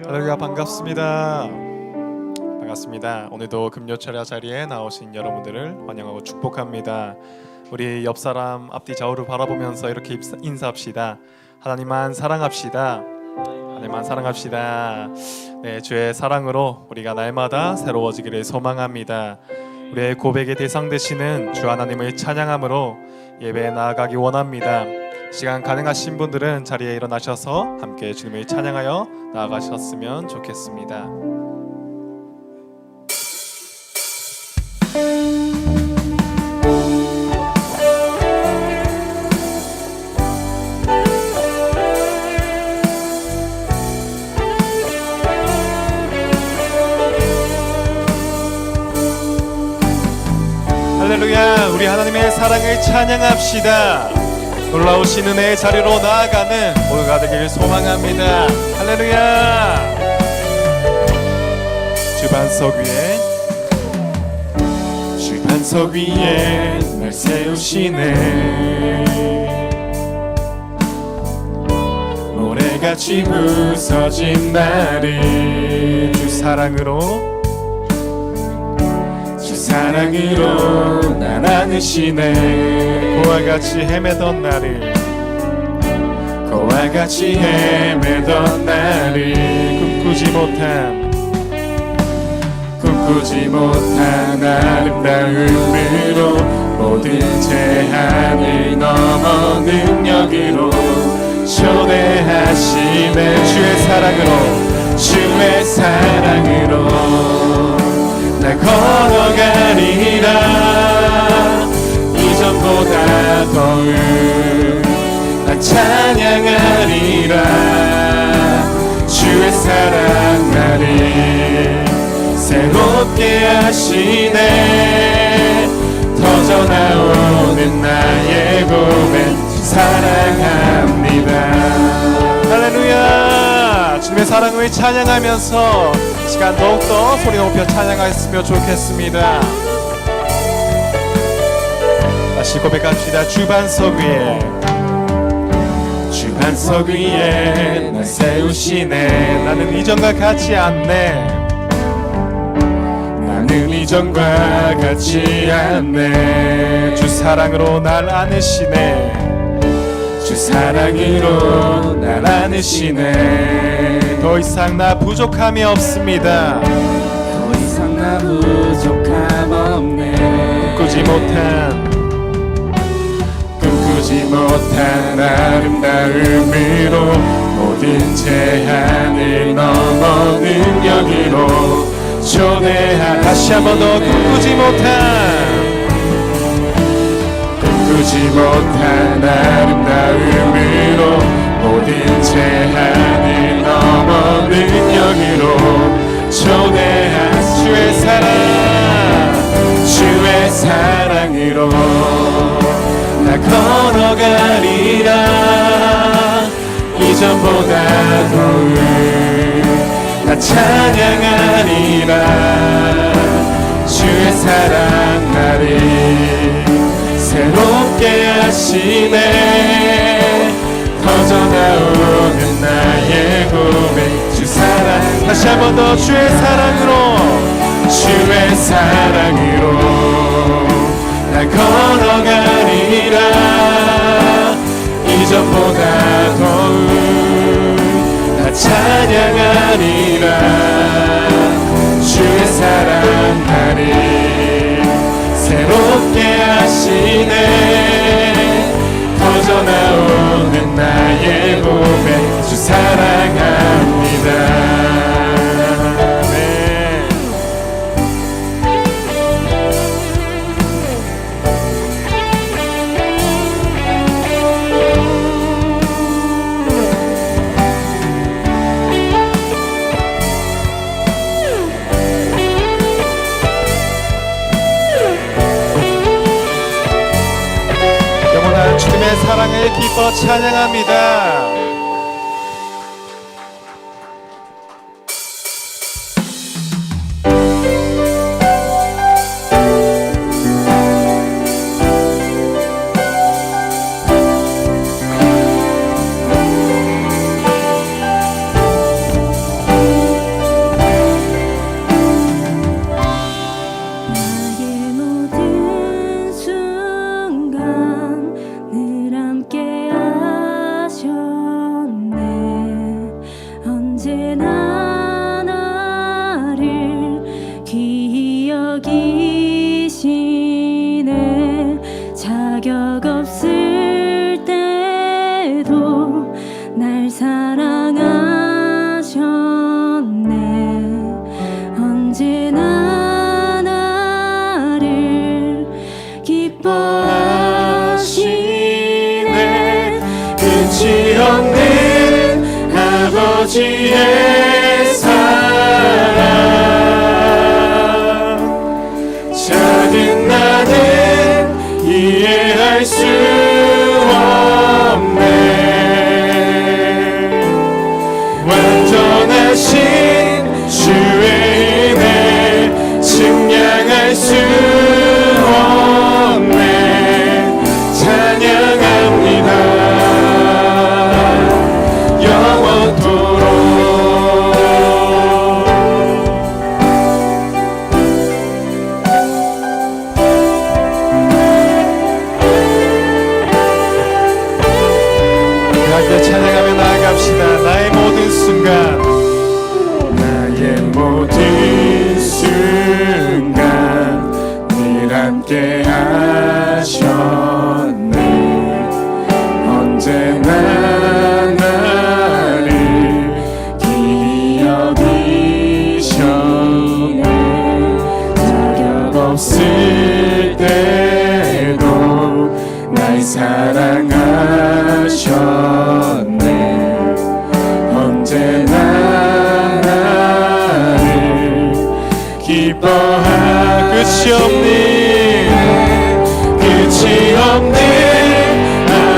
할렐루야, 반갑습니다. 반갑습니다. 오늘도 금요철야 자리에 나오신 여러분들을 환영하고 축복합니다. 우리 옆 사람 앞뒤 좌우를 바라보면서 이렇게 인사합시다. 하나님만 사랑합시다. 하나님만 사랑합시다. 네, 주의 사랑으로 우리가 날마다 새로워지기를 소망합니다. 우리의 고백의 대상 되시는 주 하나님을 찬양함으로 예배에 나아가기 원합니다. 시간 가능하신 분들은 자리에 일어나셔서 함께 주님을 찬양하여 나아가셨으면 좋겠습니다. 할렐루야, 우리 하나님의 사랑을 찬양합시다. 놀라우신 은혜의 자리로 나아가는 모두가 되길 소망합니다. 할렐루야. 주반석 위에 날 세우시네. 모래같이 부서진 나를 주 사랑으로 날 안으시네. 고아같이 헤매던 나를 꿈꾸지 못한 아름다움으로 모든 제한을 넘어 능력으로 초대하시네. 주의 사랑으로 날 걸어가리라. 이전보다 더욱 날 찬양하리라. 주의 사랑 나를 새롭게 하시네. 터져나오는 나의 고백 사랑합니다. 할렐루야. 주님의 사랑을 찬양하면서 시간 더욱더 소리 높여 찬양하였으면 좋겠습니다. 다시 고백합시다. 주반석 위에 날 세우시네. 나는 이전과 같지 않네. 주 사랑으로 날 안으시네. 더 이상 나 부족함이 없습니다. 꿈꾸지 못한 아름다움으로 모든 제한을 넘어 능력으로 다시 한 번 더 꿈꾸지 못한 아름다움으로 모든 제한을 넘어 능력으로 초대한 주의 사랑으로 나 걸어가리라. 이전보다 더욱 나 찬양하리라. 주의 사랑 나를 새롭게 하시네. 터져나오는 나의 고백 주 사랑. 다시 한 번 더 주의 사랑으로 날 걸어가리라. 이전보다 더욱 나 찬양하리라. 주의 사랑 나를 새롭게 하시네. 터져나오는 나의 고백 주 사랑합니다. 주님의 사랑을 기뻐 찬양합니다. 언제나 나를 기억이시네. 자격 없을 때도 날 사랑하셨네. 언제나 나를 기뻐하시네. 끝이 없는 아버지의 사랑, 작은 나는 이해할 수 없네. 완전하신 주의 은혜 측량할 수 없네. 찬양합니다 영원토록. 함께 찬양하며 나아갑시다. 나의 모든 순간, 나의 모든 순간 늘 함께 하셨네. 언제나 나를 기억이셨네. 자격 없을 때도 날 사랑하셨네. 언제나 나를 기뻐하 끝이 없는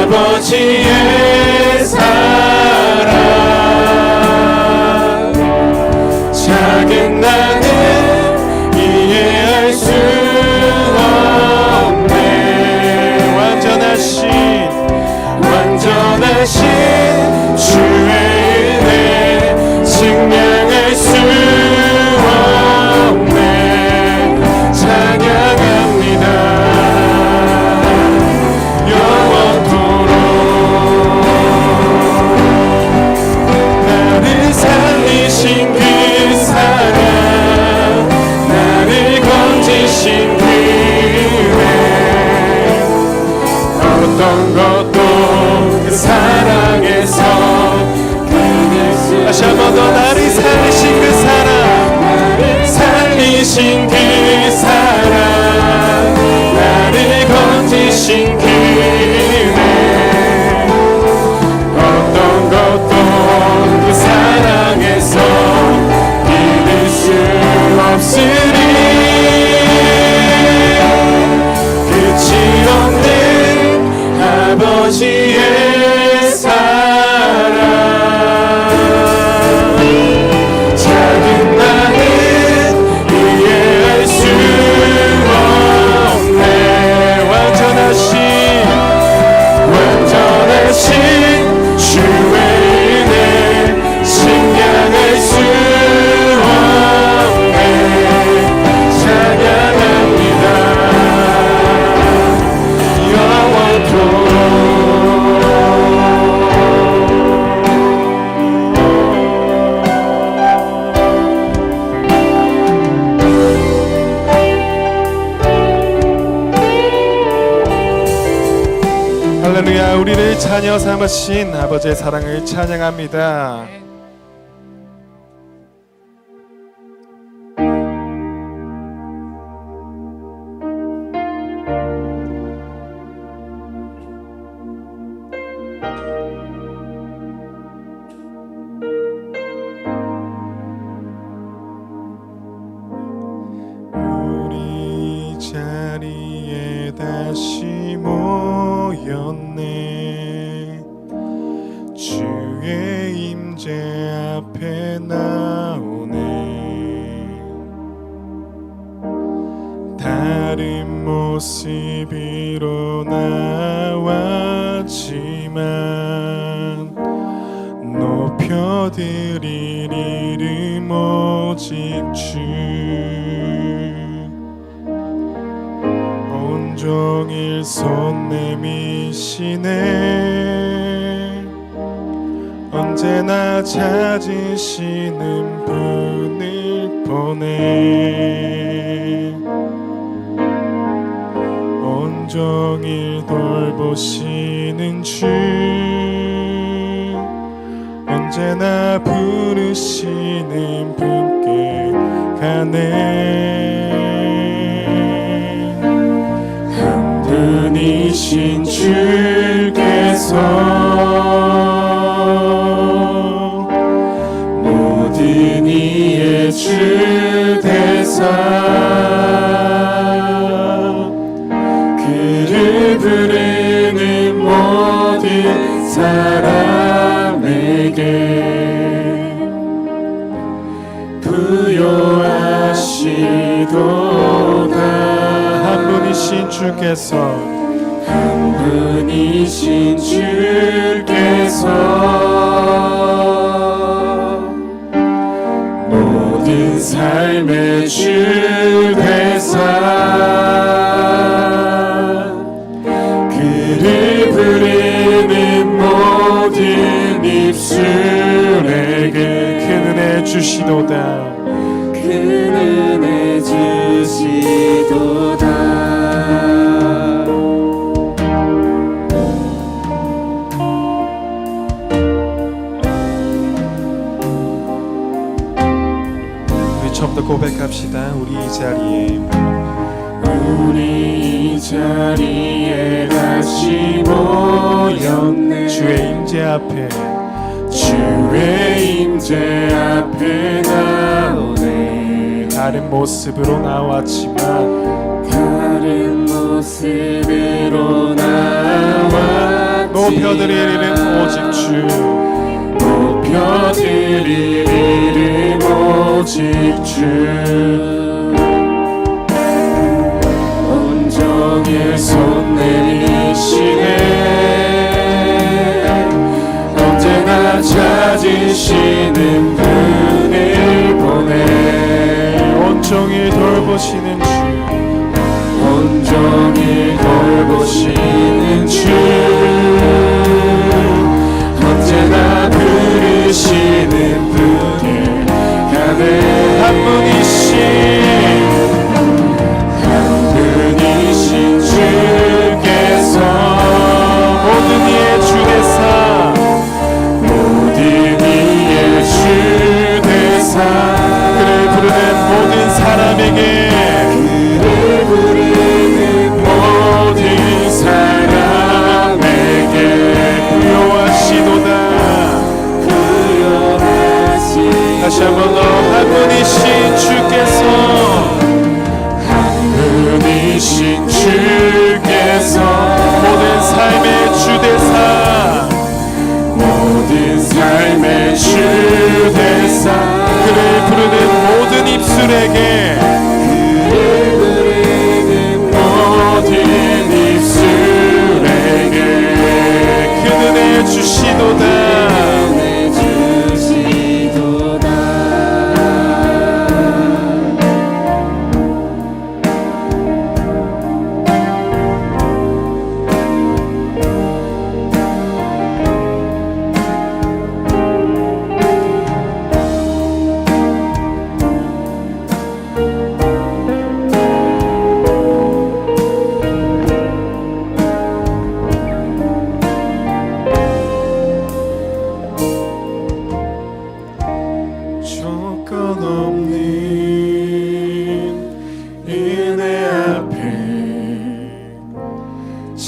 아버지의 사랑, 작은 나는 이해할 수 없네. 완전하신 주의 은혜 측량할 수 없네. 찬양합니다 영원토록. 나를 살리신 그 사랑, 나를 건지신 그 은혜, 어떤 것도 그 사랑에서 다시 한 번 더. 나를 살리신 그 사랑, 살리신 그 사랑, 나를 건지신 그 은혜, 어떤 것도 그 사랑에서 잊을 수 없으리. 끝이 없는 아버지의 사랑, 작은 나는 이해할 수 없네. 완전하신 주의 은혜 측량할 수 없네. 찬양합니다 영원토록. 할렐루야. 우리를 자녀 삼으신 아버지의 사랑을 찬양합니다. 우리 자리에 다시 모였네. 주의 임재 앞에 나오네. 다른 모습으로 나왔지만 높여드릴 이름 오직 주. 온종일 손 내미시네. 언제나 찾으시는 분을 보내 온종일 돌보시는 주 언제나 부르시는 분께 가네 한 분이신 주께서 모든 이의 주 되사 그를 부르는 모든 사람에게 부여하시도다 한 분이신 주께서 한 분이신 주께서 모든 삶의 주 되사 그를 부르는 모든 입술에게 큰 은혜 주시도다 큰 은혜 주시도다 우리 처음부터 고백합시다 우리 이 자리에 다시 모였네 주의 임재 앞에 나오네 다른 모습으로 나왔지만 높여드릴 이름 오직 주 높여드릴 이름 오직 주 온종일 손 내미시네 언제나 찾으시는 분을 보내 온종일 돌보시는 주 온종일 돌보시는 주 언제나 부르시는 분을 가네 한 분이신 주께서 모든 이의 주 되사 모든 이의 주 되사 그를 부르는 모든 사람에게 부여하시도다 다시 한번 더 한 분이신 주께서 한 분이신 주께서 모든 삶의 주 되사 모든 삶의 주 되사 그를 부르는 모든 입술에게 모든 입술에게 큰 은혜 주시도다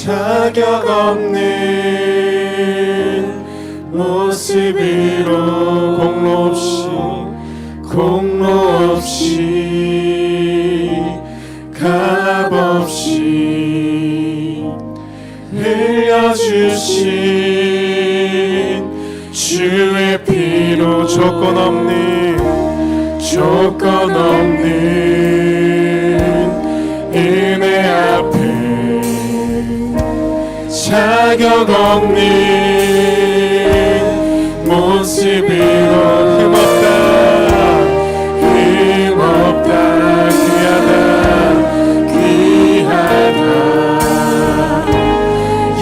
자격 없는 모습으로 공로 없이 값 없이 흘려주신 주의 피로 조건 없는 은혜 앞에 자격 없는 모습으로 힘없다 귀하다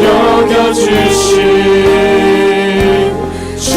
여겨주신 주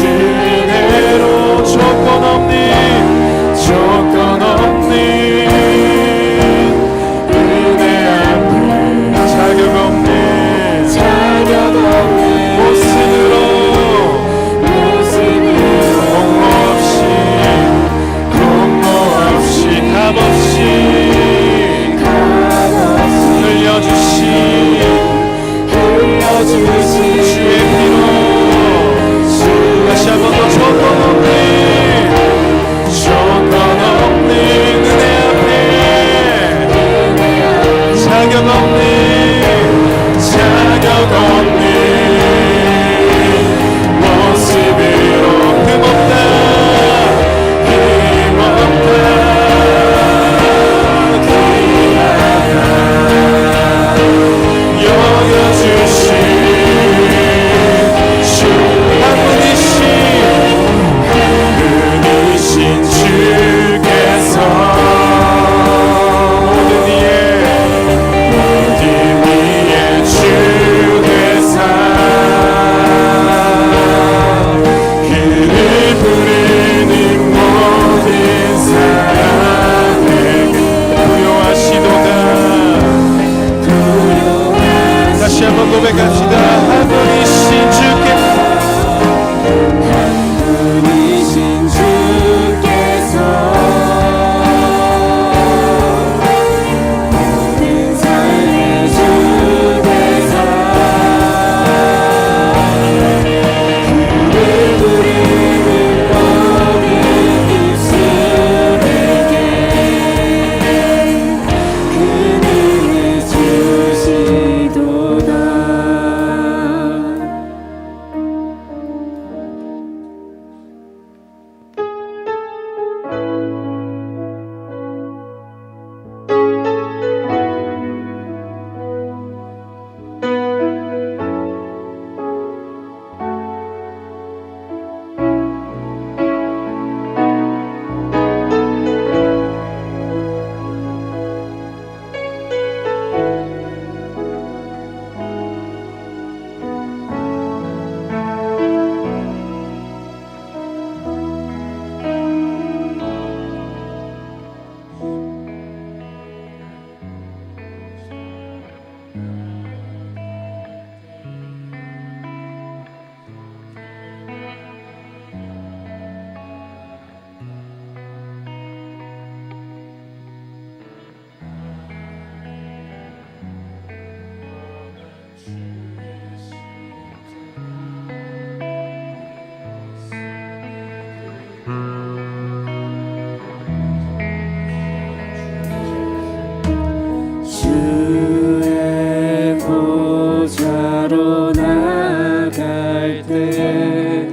주의 보좌로 나갈 때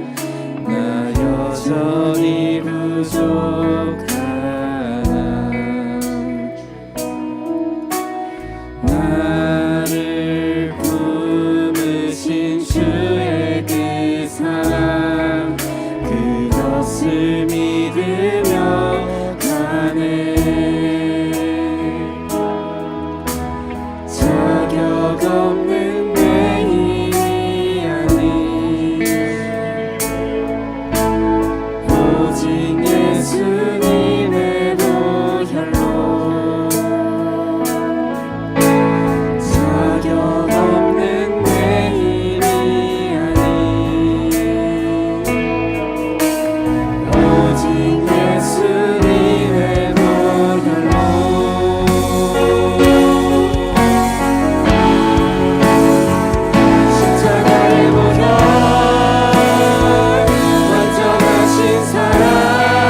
나 여전히 부족하나 나를 품으신 주의 그 사랑 그것을 믿으며 가네 자격 없는 내 힘이 아닌 오직 예수님의 보혈로 자격 없는 내 힘이 아닌 오직 예수님의 보혈로 십자가의 보혈 완전하신 사랑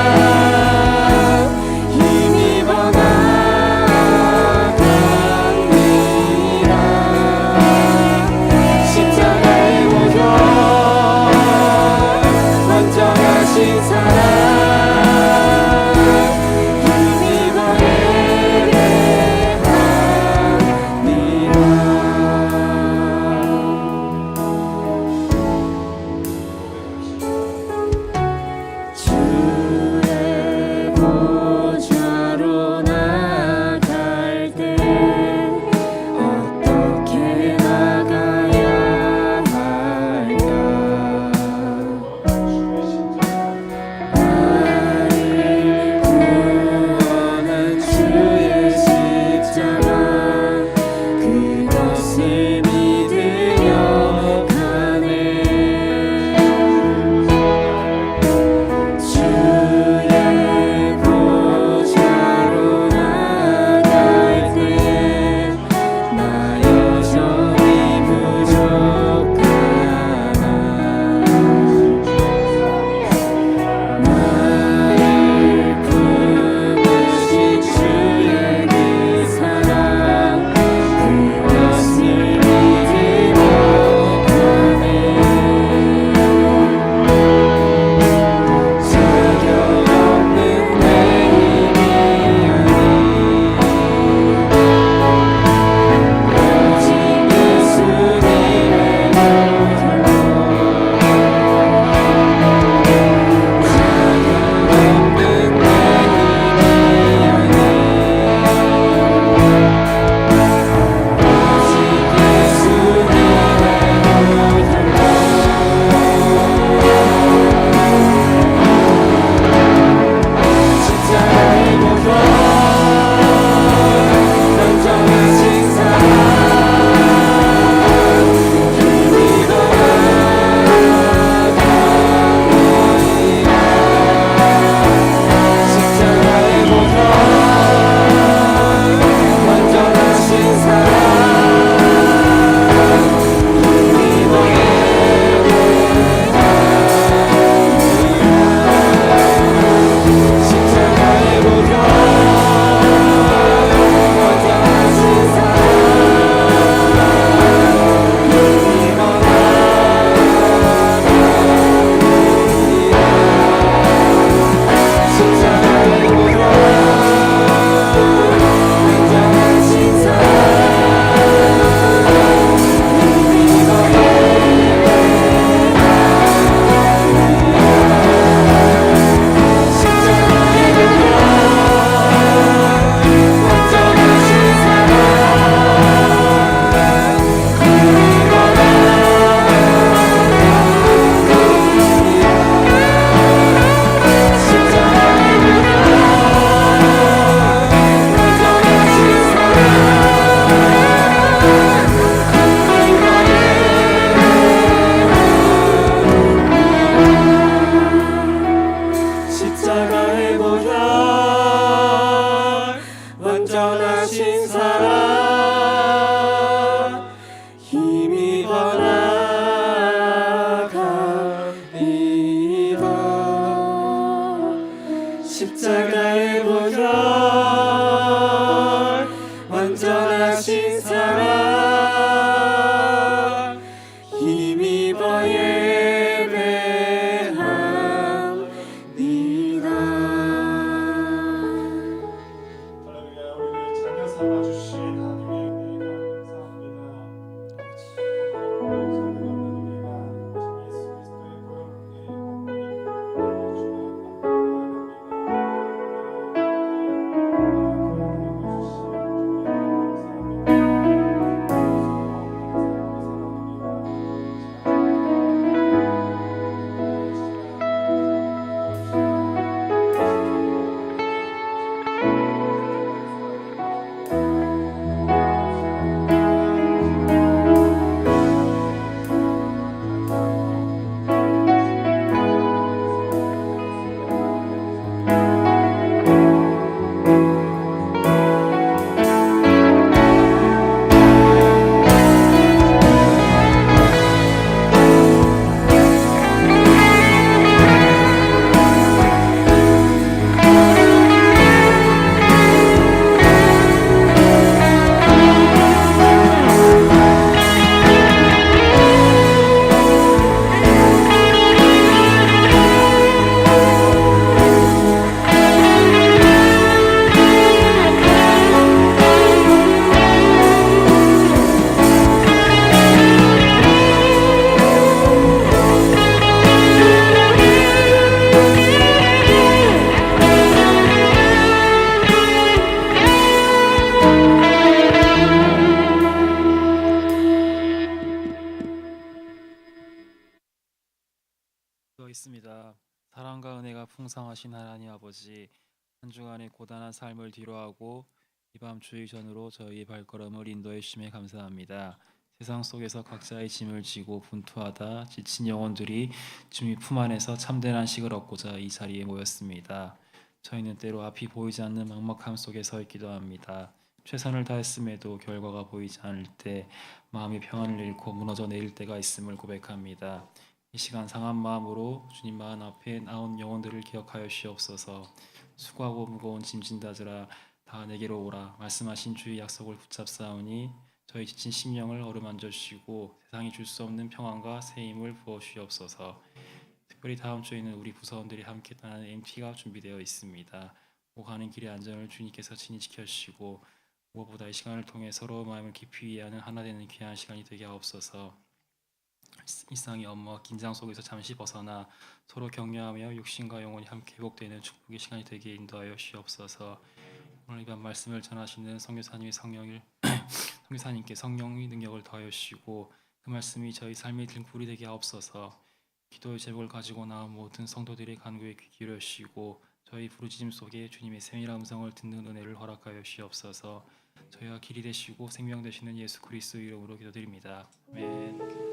십자가의 보혈 완전하신 사랑 힘입어 예배합니다. 할렐루야. 우리를 자녀 삼아 주신 하나님의 은혜가 감사합니다. 있습니다. 사랑과 은혜가 풍성하신 하나님 아버지, 한 주간의 고단한 삶을 뒤로하고 이 밤 주의 전으로 저희의 발걸음을 인도해 주심에 감사합니다. 세상 속에서 각자의 짐을 지고 분투하다 지친 영혼들이 주님 품 안에서 참된 안식을 얻고자 이 자리에 모였습니다. 저희는 때로 앞이 보이지 않는 막막함 속에 서 있기도 합니다. 최선을 다했음에도 결과가 보이지 않을 때 마음의 평안을 잃고 무너져 내릴 때가 있음을 고백합니다. 이 시간 상한 마음으로 주님 마음 앞에 나온 영혼들을 기억하여 주옵소서. 수고하고 무거운 짐진 다들아 다 내게로 오라 말씀하신 주의 약속을 붙잡사오니 저희 지친 심령을 어루만져 주시고 세상이 줄 수 없는 평안과 새 힘을 부어 주옵소서. 특별히 다음 주에는 우리 부서원들이 함께 떠나는 MT가 준비되어 있습니다. 오가는 길의 안전을 주님께서 친히 지켜주시고 무엇보다 이 시간을 통해 서로 마음을 깊이 이해하는 하나 되는 귀한 시간이 되게 하옵소서. 일상의 업무와 긴장 속에서 잠시 벗어나 서로 격려하며 육신과 영혼이 함께 회복되는 축복의 시간이 되게 인도하여 주옵소서. 오늘 이밤 말씀을 전하시는 선교사님의 선교사님께 성령의 능력을 더하여 주시고 그 말씀이 저희 삶의 등불이 되게 하옵소서. 기도의 제목을 가지고 나온 모든 성도들의 간구에 귀 기울여 주시고 저희 부르짖음 속에 주님의 세밀한 음성을 듣는 은혜를 허락하여 주옵소서. 저희와 길이 되시고 생명 되시는 예수 그리스도 이름으로 기도드립니다. 아멘.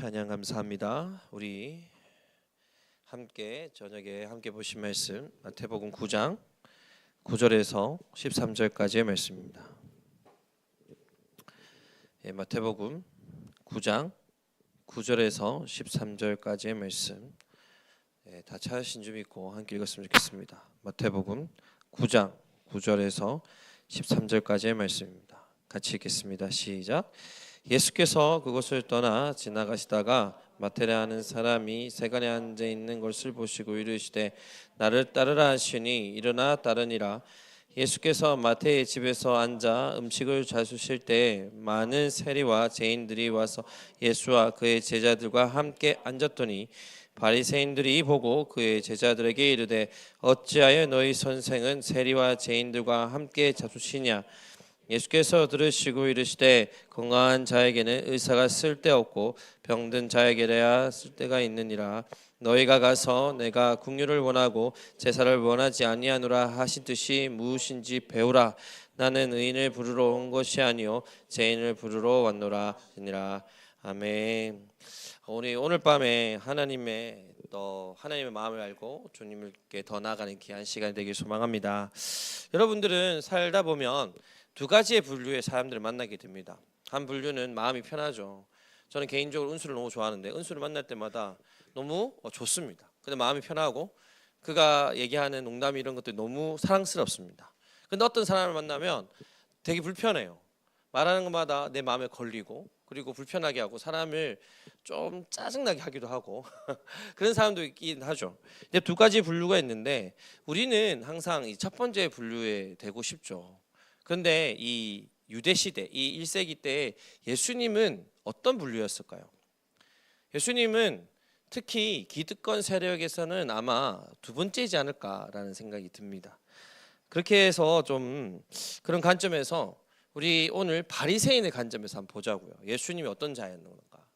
찬양 감사합니다. 우리 함께 저녁에 함께 보신 말씀 마태복음 9장 9절에서 13절까지의 말씀입니다. 마태복음 9장 9절에서 13절까지의 말씀 다 찾으신 줄 믿고 함께 읽었으면 좋겠습니다. 마태복음 9장 9절에서 13절까지의 말씀입니다. 같이 읽겠습니다. 시작. 예수께서 그곳을 떠나 지나가시다가 마태라 하는 사람이 세간에 앉아 있는 것을 보시고 이르시되 나를 따르라 하시니 일어나 따르니라. 예수께서 마태의 집에서 앉아 음식을 잡수실 때 많은 세리와 죄인들이 와서 예수와 그의 제자들과 함께 앉았더니 바리새인들이 보고 그의 제자들에게 이르되 어찌하여 너희 선생은 세리와 죄인들과 함께 잡수시냐. 예수께서 들으시고 이르시되 건강한 자에게는 의사가 쓸데없고 병든 자에게야 쓸데가 있느니라. 너희가 가서 내가 긍휼을 원하고 제사를 원하지 아니하노라 하시듯이 무엇인지 배우라. 나는 의인을 부르러 온 것이 아니요 죄인을 부르러 왔노라 하니라. 아멘. 우리 오늘 밤에 하나님의 마음을 알고 주님께 더 나아가는 귀한 시간이 되길 소망합니다. 여러분들은 살다 보면 두 가지의 분류의 사람들을 만나게 됩니다. 한 분류는 마음이 편하죠. 저는 개인적으로 은수를 너무 좋아하는데 은수를 만날 때마다 너무 좋습니다. 근데 마음이 편하고 그가 얘기하는 농담 이런 것들이 너무 사랑스럽습니다. 근데 어떤 사람을 만나면 되게 불편해요. 말하는 것마다 내 마음에 걸리고 그리고 불편하게 하고 사람을 좀 짜증나게 하기도 하고 그런 사람도 있긴 하죠. 근데 두 가지 분류가 있는데 우리는 항상 이 첫 번째 분류에 되고 싶죠. 그런데 이 유대 시대, 이 1세기 때 예수님은 어떤 분류였을까요? 예수님은 특히 기득권 세력에서는 아마 두 번째이지 않을까라는 생각이 듭니다. 그렇게 해서 좀 그런 관점에서 우리 오늘 바리새인의 관점에서 한번 보자고요. 예수님이 어떤 자였는가.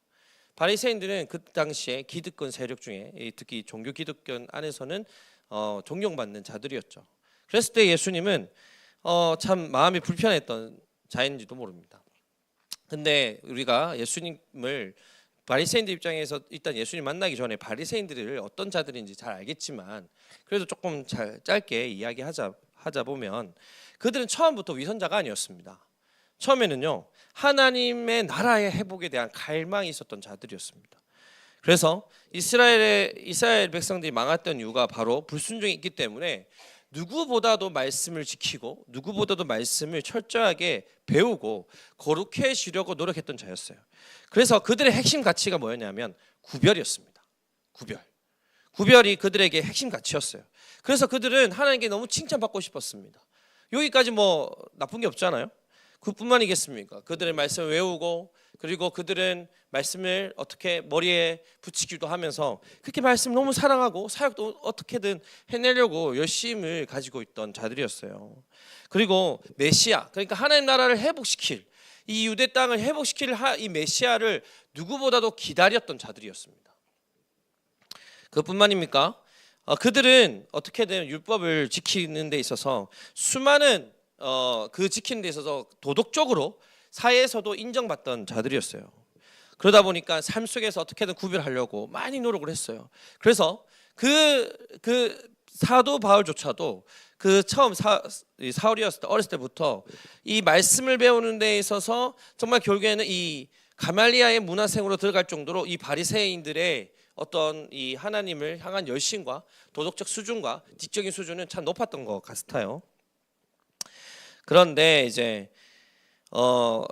바리새인들은 그 당시에 기득권 세력 중에 특히 종교 기득권 안에서는 존경받는 자들이었죠. 그랬을 때 예수님은 참 마음이 불편했던 자인지도 모릅니다. 근데 우리가 예수님을 바리새인들 입장에서 일단 예수님 만나기 전에 바리새인들을 어떤 자들인지 잘 알겠지만 그래도 조금 짧게 이야기하자 보면 그들은 처음부터 위선자가 아니었습니다. 처음에는요 하나님의 나라의 회복에 대한 갈망이 있었던 자들이었습니다. 그래서 이스라엘 백성들이 망했던 이유가 바로 불순종이 있기 때문에 누구보다도 말씀을 지키고 누구보다도 말씀을 철저하게 배우고 거룩해지려고 노력했던 자였어요. 그래서 그들의 핵심 가치가 뭐였냐면 구별이었습니다. 구별이 그들에게 핵심 가치였어요. 그래서 그들은 하나님께 너무 칭찬받고 싶었습니다. 여기까지 뭐 나쁜 게 없잖아요. 그뿐만이겠습니까? 그들의 말씀을 외우고 그리고 그들은 말씀을 어떻게 머리에 붙이기도 하면서 그렇게 말씀을 너무 사랑하고 사역도 어떻게든 해내려고 열심을 가지고 있던 자들이었어요. 그리고 메시아, 그러니까 하나님 나라를 회복시킬 이 유대 땅을 회복시킬 이 메시아를 누구보다도 기다렸던 자들이었습니다. 그뿐만입니까? 그들은 어떻게든 율법을 지키는 데 있어서 수많은 그 지키는 데 있어서 도덕적으로 사회에서도 인정받던 자들이었어요. 그러다 보니까 삶 속에서 어떻게든 구별하려고 많이 노력을 했어요. 그래서 그 사도 바울조차도 그 처음 사울이었을 때 어렸을 때부터 이 말씀을 배우는 데 있어서 정말 결국에는 이 가말리아의 문화생으로 들어갈 정도로 이 바리새인들의 어떤 이 하나님을 향한 열심과 도덕적 수준과 지적인 수준은 참 높았던 것 같아요. 그런데 이제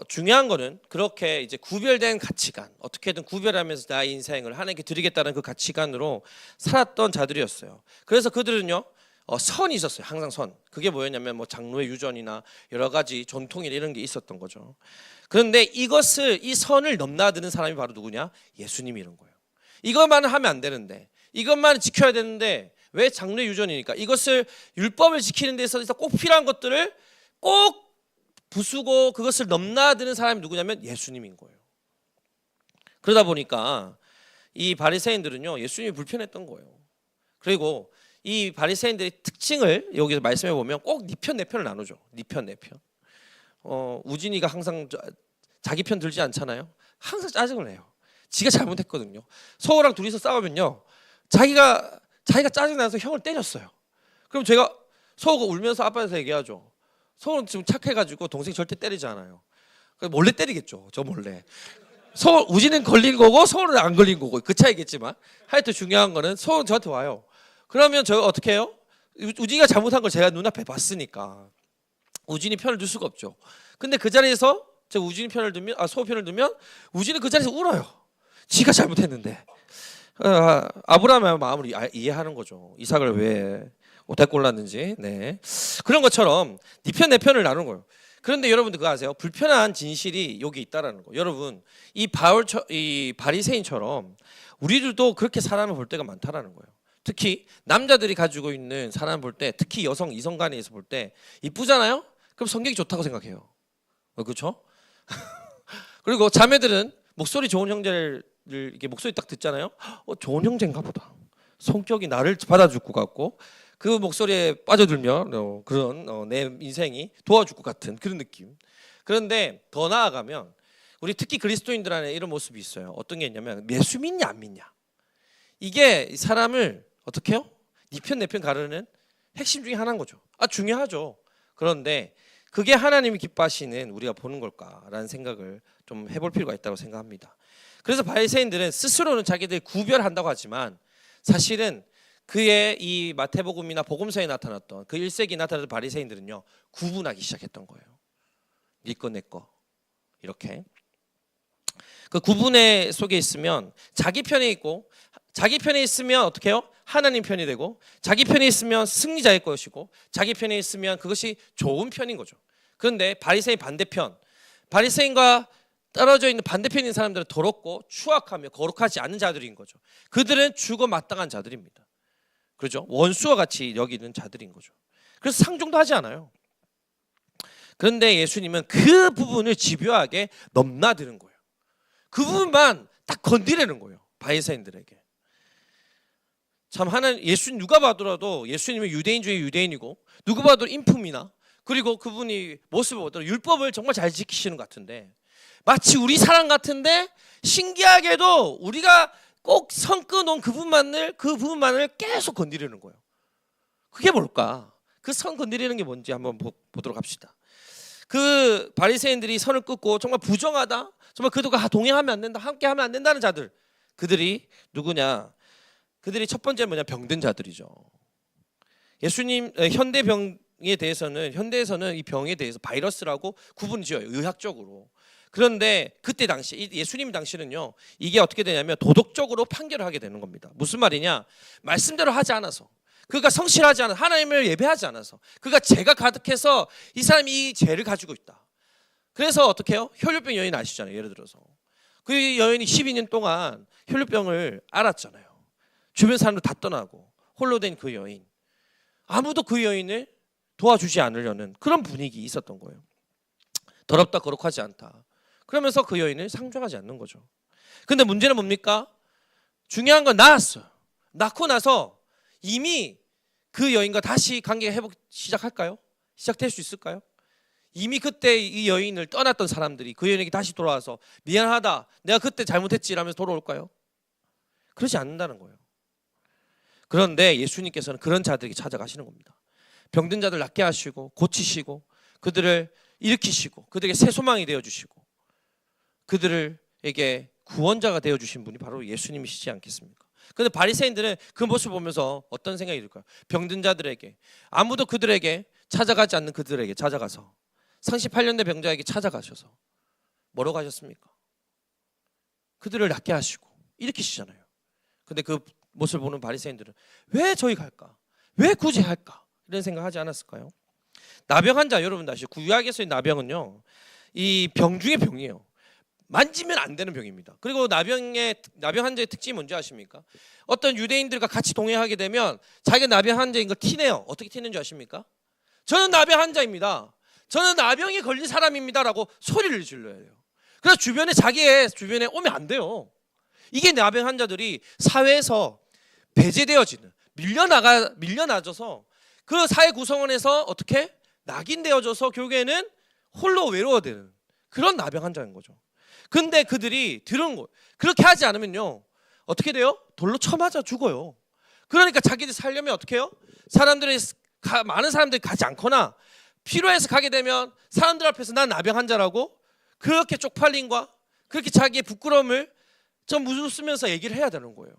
중요한 거는 그렇게 이제 구별된 가치관, 어떻게든 구별하면서 나의 인생을 하나님께 드리겠다는 그 가치관으로 살았던 자들이었어요. 그래서 그들은요 선이 있었어요. 항상 선. 그게 뭐였냐면 뭐 장로의 유전이나 여러 가지 전통이나 이런 게 있었던 거죠. 그런데 이 선을 넘나드는 사람이 바로 누구냐? 예수님이 이런 거예요. 이것만 하면 안 되는데, 이것만 지켜야 되는데 왜 장로의 유전이니까 이것을 율법을 지키는 데 있어서 꼭 필요한 것들을 꼭 부수고 그것을 넘나드는 사람이 누구냐면 예수님인 거예요. 그러다 보니까 이 바리새인들은요 예수님이 불편했던 거예요. 그리고 이 바리새인들의 특징을 여기서 말씀해 보면 꼭 네 편 내 편을 나누죠. 네 편 내 편. 우진이가 항상 자기 편 들지 않잖아요. 항상 짜증을 내요. 지가 잘못했거든요. 서우랑 둘이서 싸우면요, 자기가 짜증나서 형을 때렸어요. 그럼 제가 서우가 울면서 아빠한테 얘기하죠. 서우는 지금 착해가지고 동생 절대 때리지 않아요. 몰래 때리겠죠. 저 몰래. 우진은 걸린 거고 서우는 안 걸린 거고 그 차이겠지만 하여튼 중요한 거는 서우는 저한테 와요. 그러면 저 어떻게 해요? 우진이가 잘못한 걸 제가 눈앞에 봤으니까 우진이 편을 들 수가 없죠. 근데 그 자리에서 제가 우진이 편을 들면 서우 편을 들면 우진은 그 자리에서 울어요. 지가 잘못했는데. 아브라함의 마음을 이해하는 거죠. 이삭을 왜 어떻게 골랐는지. 네. 그런 것처럼 네 편 내 편을 나누는 거예요. 그런데 여러분들 그거 아세요? 불편한 진실이 여기 있다라는 거. 여러분 이 바리새인처럼 우리들도 그렇게 사람을 볼 때가 많다라는 거예요. 특히 남자들이 가지고 있는 사람을 볼 때, 특히 이성 간에서 볼 때 이쁘잖아요? 그럼 성격이 좋다고 생각해요. 그렇죠? 그리고 자매들은 목소리 좋은 형제를 이렇게 목소리 딱 듣잖아요. 좋은 형제인가 보다. 성격이 나를 받아줄 것 같고 그 목소리에 빠져들면 그런 내 인생이 도와줄 것 같은 그런 느낌. 그런데 더 나아가면 우리 특히 그리스도인들 안에 이런 모습이 있어요. 어떤 게 있냐면 예수 믿냐 안 믿냐. 이게 사람을 어떻게 해요? 네 편 내 편 가르는 핵심 중에 하나인 거죠. 중요하죠. 그런데 그게 하나님이 기뻐하시는 우리가 보는 걸까라는 생각을 좀 해볼 필요가 있다고 생각합니다. 그래서 바리새인들은 스스로는 자기들 구별한다고 하지만 사실은 그의 이 마태복음이나 복음서에 나타났던 그 1세기 나타났던 바리새인들은요 구분하기 시작했던 거예요. 네 거 내 거 이렇게 그 구분의 속에 있으면 자기 편에 있고 자기 편에 있으면 어떻게 해요? 하나님 편이 되고 자기 편에 있으면 승리자일 것이고 자기 편에 있으면 그것이 좋은 편인 거죠. 그런데 바리새인 반대편, 바리새인과 떨어져 있는 반대편인 사람들은 더럽고 추악하며 거룩하지 않은 자들인 거죠. 그들은 죽어 마땅한 자들입니다. 그렇죠? 원수와 같이 여기는 자들인 거죠. 그래서 상종도 하지 않아요. 그런데 예수님은 그 부분을 집요하게 넘나드는 거예요. 그 부분만 딱 건드리는 거예요. 바리새인들에게. 참 예수님 누가 봐더라도 예수님은 유대인 중에 유대인이고 누가 봐도 인품이나 그리고 그분이 모습을 보더라도 율법을 정말 잘 지키시는 것 같은데 마치 우리 사람 같은데 신기하게도 우리가 꼭 선 끊어놓은 그 부분만을 계속 건드리는 거예요. 그게 뭘까? 그 선 건드리는 게 뭔지 한번 보도록 합시다. 그 바리새인들이 선을 끊고 정말 부정하다, 정말 그들과 동행하면 안 된다, 함께하면 안 된다는 자들, 그들이 누구냐? 그들이 첫 번째 뭐냐? 병든 자들이죠. 예수님 현대병에 대해서는 현대에서는 이 병에 대해서 바이러스라고 구분을 지어요. 의학적으로. 그런데 그때 당시 예수님 당시는요 이게 어떻게 되냐면 도덕적으로 판결을 하게 되는 겁니다. 무슨 말이냐? 말씀대로 하지 않아서 그가 성실하지 않아서 하나님을 예배하지 않아서 그가 죄가 가득해서 이 사람이 이 죄를 가지고 있다. 그래서 어떻게 해요? 혈류병 여인 아시잖아요. 예를 들어서 그 여인이 12년 동안 혈류병을 앓았잖아요. 주변 사람들 다 떠나고 홀로 된 그 여인, 아무도 그 여인을 도와주지 않으려는 그런 분위기 있었던 거예요. 더럽다 거룩하지 않다. 그러면서 그 여인을 상종하지 않는 거죠. 근데 문제는 뭡니까? 중요한 건 낳았어요. 낳고 나서 이미 그 여인과 다시 관계 회복 시작할까요? 시작될 수 있을까요? 이미 그때 이 여인을 떠났던 사람들이 그 여인에게 다시 돌아와서 미안하다, 내가 그때 잘못했지라면서 돌아올까요? 그러지 않는다는 거예요. 그런데 예수님께서는 그런 자들에게 찾아가시는 겁니다. 병든 자들 낫게 하시고 고치시고 그들을 일으키시고 그들에게 새 소망이 되어주시고 그들에게 구원자가 되어주신 분이 바로 예수님이시지 않겠습니까? 그런데 바리새인들은 그 모습을 보면서 어떤 생각이 들까요? 병든 자들에게, 아무도 그들에게 찾아가지 않는 그들에게 찾아가서 38년 된 병자에게 찾아가셔서 뭐라고 하셨습니까? 그들을 낫게 하시고 일으키시잖아요. 근데 그 모습을 보는 바리새인들은 왜 저희 갈까? 왜 굳이 할까? 이런 생각하지 않았을까요? 나병 환자, 여러분 아시죠? 구약에서의 나병은요 이 병 중에 병이에요. 만지면 안 되는 병입니다. 그리고 나병 환자의 특징이 뭔지 아십니까? 어떤 유대인들과 같이 동행하게 되면 자기가 나병 환자인 걸 티내요. 어떻게 티내는지 아십니까? 저는 나병 환자입니다. 저는 나병에 걸린 사람입니다라고 소리를 질러야 돼요. 그래서 자기의 주변에 오면 안 돼요. 이게 나병 환자들이 사회에서 배제되어지는, 밀려나져서 그 사회 구성원에서 어떻게 낙인되어져서 결국에는 홀로 외로워되는 그런 나병 환자인 거죠. 근데 그들이 들은 거예요. 그렇게 하지 않으면요 어떻게 돼요? 돌로 쳐맞아 죽어요. 그러니까 자기들 살려면 어떻게 해요? 많은 사람들이 가지 않거나 필요해서 가게 되면 사람들 앞에서 난 나병 환자라고 그렇게 쪽팔림과 그렇게 자기의 부끄러움을 좀 무릅쓰면서 얘기를 해야 되는 거예요.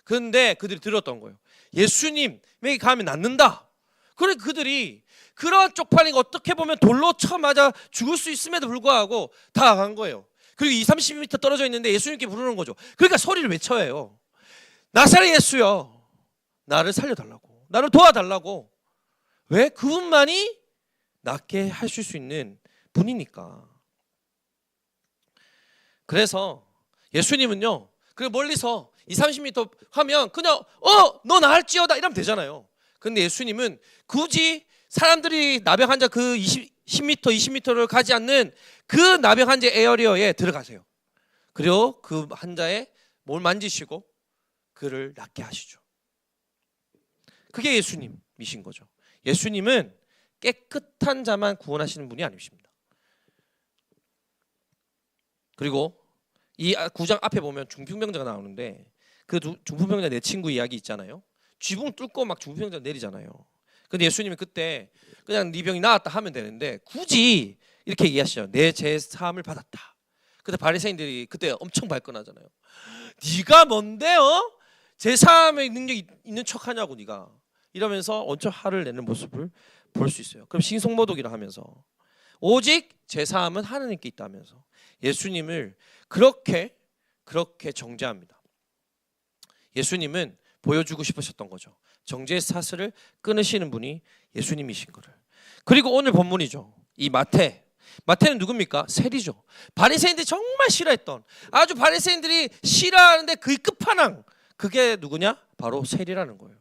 그런데 그들이 들었던 거예요. 예수님에게 가면 낫는다. 그러니까 그들이 그런 쪽팔림이 어떻게 보면 돌로 쳐맞아 죽을 수 있음에도 불구하고 다가간 거예요. 그리고 20-30m 떨어져 있는데 예수님께 부르는 거죠. 그러니까 소리를 외쳐야 해요. 나사렛 예수여, 나를 살려달라고, 나를 도와달라고. 왜? 그분만이 낫게 하실 수 있는 분이니까. 그래서 예수님은요 그 멀리서 20-30m 하면 그냥 너 나을지어다 이러면 되잖아요. 근데 예수님은 굳이 사람들이 나병 환자 그 10m, 20m를 가지 않는 그 나병 환자 에어리어에 들어가세요. 그리고 그 환자의 몸을 만지시고 그를 낫게 하시죠. 그게 예수님이신 거죠. 예수님은 깨끗한 자만 구원하시는 분이 아니십니다. 그리고 이 9장 앞에 보면 중풍병자가 나오는데 그 중풍병자 내 친구 이야기 있잖아요. 쥐붕 뚫고 막 중풍병자 내리잖아요. 근데 예수님이 그때 그냥 네 병이 나았다 하면 되는데 굳이 이렇게 얘기하시죠. 내 제 사함을 받았다. 그때 바리새인들이 그때 엄청 발끈하잖아요. 네가 뭔데요? 제 사함의 능력이 있는 척하냐고 네가 이러면서 엄청 화를 내는 모습을 볼 수 있어요. 그럼 신성모독이라 하면서 오직 제 사함은 하나님께 있다면서 예수님을 그렇게 정죄합니다. 예수님은 보여주고 싶으셨던 거죠. 정죄의 사슬을 끊으시는 분이 예수님이신 거를. 그리고 오늘 본문이죠. 이 마태는 누굽니까? 세리죠. 바리새인들이 정말 싫어했던 아주 바리새인들이 싫어하는데 그 끝판왕 그게 누구냐? 바로 세리라는 거예요.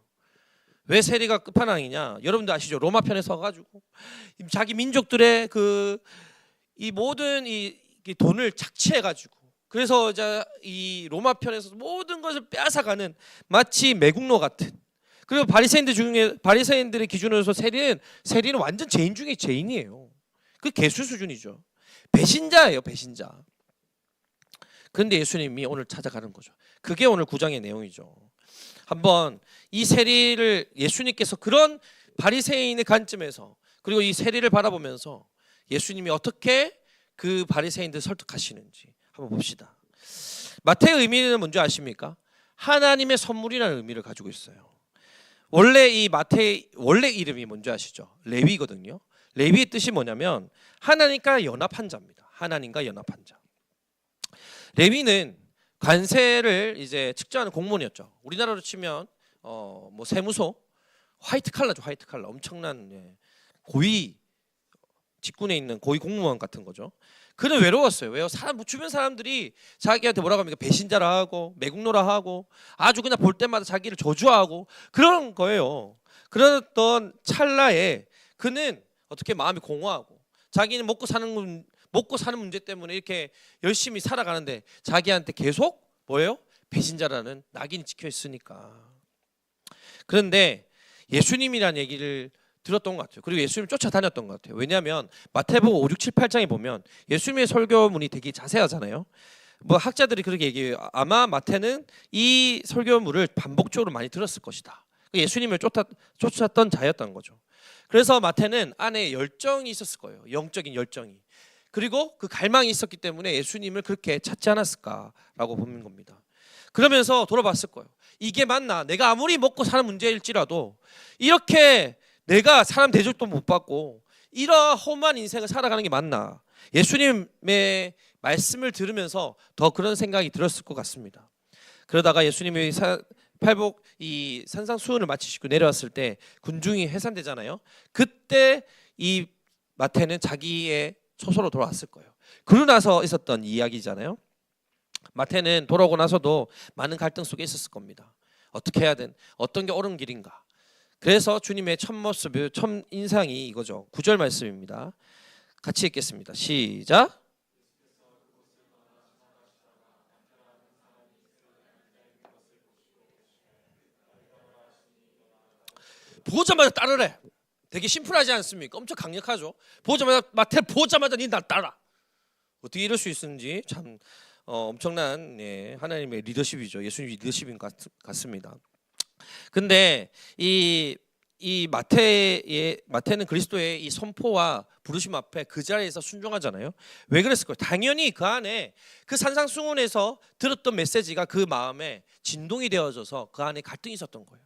왜 세리가 끝판왕이냐? 여러분들 아시죠? 로마 편에 서가지고 자기 민족들의 이 모든 이 돈을 착취해가지고 그래서 이제 이 로마 편에서 모든 것을 빼앗아가는 마치 매국노 같은. 그리고 바리새인들의 기준으로서 세리는 완전 죄인 중에 죄인이에요. 그 개수 수준이죠. 배신자예요, 배신자. 그런데 예수님이 오늘 찾아가는 거죠. 그게 오늘 9장의 내용이죠. 한번 이 세리를 예수님께서 그런 바리새인의 관점에서 그리고 이 세리를 바라보면서 예수님이 어떻게 그 바리새인들 설득하시는지 한번 봅시다. 마태의 의미는 뭔지 아십니까? 하나님의 선물이라는 의미를 가지고 있어요. 원래 이 마태의 원래 이름이 뭔지 아시죠? 레위거든요. 레위의 뜻이 뭐냐면 하나님과 연합한 자입니다. 하나님과 연합한 자. 레위는 관세를 이제 측정하는 공무원이었죠. 우리나라로 치면 뭐 세무서 화이트 칼라죠. 화이트 칼라. 엄청난 고위 직군에 있는 고위 공무원 같은 거죠. 그는 외로웠어요. 왜요? 주변 사람들이 자기한테 뭐라고 합니까? 배신자라 하고 매국노라 하고 아주 그냥 볼 때마다 자기를 저주하고 그런 거예요. 그랬던 찰나에 그는 어떻게 마음이 공허하고 자기는 먹고 사는 문제 때문에 이렇게 열심히 살아가는데 자기한테 계속 뭐예요? 배신자라는 낙인이 찍혀 있으니까. 그런데 예수님이라는 얘기를 들었던 것 같아요. 그리고 예수님 쫓아다녔던 것 같아요. 왜냐하면 마태복음 5, 6, 7, 8장에 보면 예수님의 설교문이 되게 자세하잖아요. 뭐 학자들이 그렇게 얘기해요. 아마 마태는 이 설교문을 반복적으로 많이 들었을 것이다. 예수님을 쫓았던 자였던 거죠. 그래서 마태는 안에 열정이 있었을 거예요. 영적인 열정이. 그리고 그 갈망이 있었기 때문에 예수님을 그렇게 찾지 않았을까라고 보는 겁니다. 그러면서 돌아봤을 거예요. 이게 맞나? 내가 아무리 먹고 사는 문제일지라도 이렇게 내가 사람 대접도 못 받고 이러한 험한 인생을 살아가는 게 맞나? 예수님의 말씀을 들으면서 더 그런 생각이 들었을 것 같습니다. 그러다가 예수님이 팔복 이 산상수훈을 마치시고 내려왔을 때 군중이 해산되잖아요. 그때 이 마태는 자기의 초소로 돌아왔을 거예요. 그러고 나서 있었던 이야기잖아요. 마태는 돌아오고 나서도 많은 갈등 속에 있었을 겁니다. 어떻게 해야 된 어떤 게 옳은 길인가. 그래서 주님의 첫 모습, 첫 인상이 이거죠. 9절 말씀입니다. 같이 읽겠습니다. 시작. 보자마자 따르래. 되게 심플하지 않습니까? 엄청 강력하죠. 보자마자 마태 보자마자 니 날 따라. 어떻게 이럴 수 있는지 참 엄청난 하나님의 리더십이죠. 예수님 리더십인 것 같습니다. 근데 이 마태는 그리스도의 이 선포와 부르심 앞에 그 자리에서 순종하잖아요. 왜 그랬을까요? 당연히 그 안에 그 산상수훈에서 들었던 메시지가 그 마음에 진동이 되어져서 그 안에 갈등이 있었던 거예요.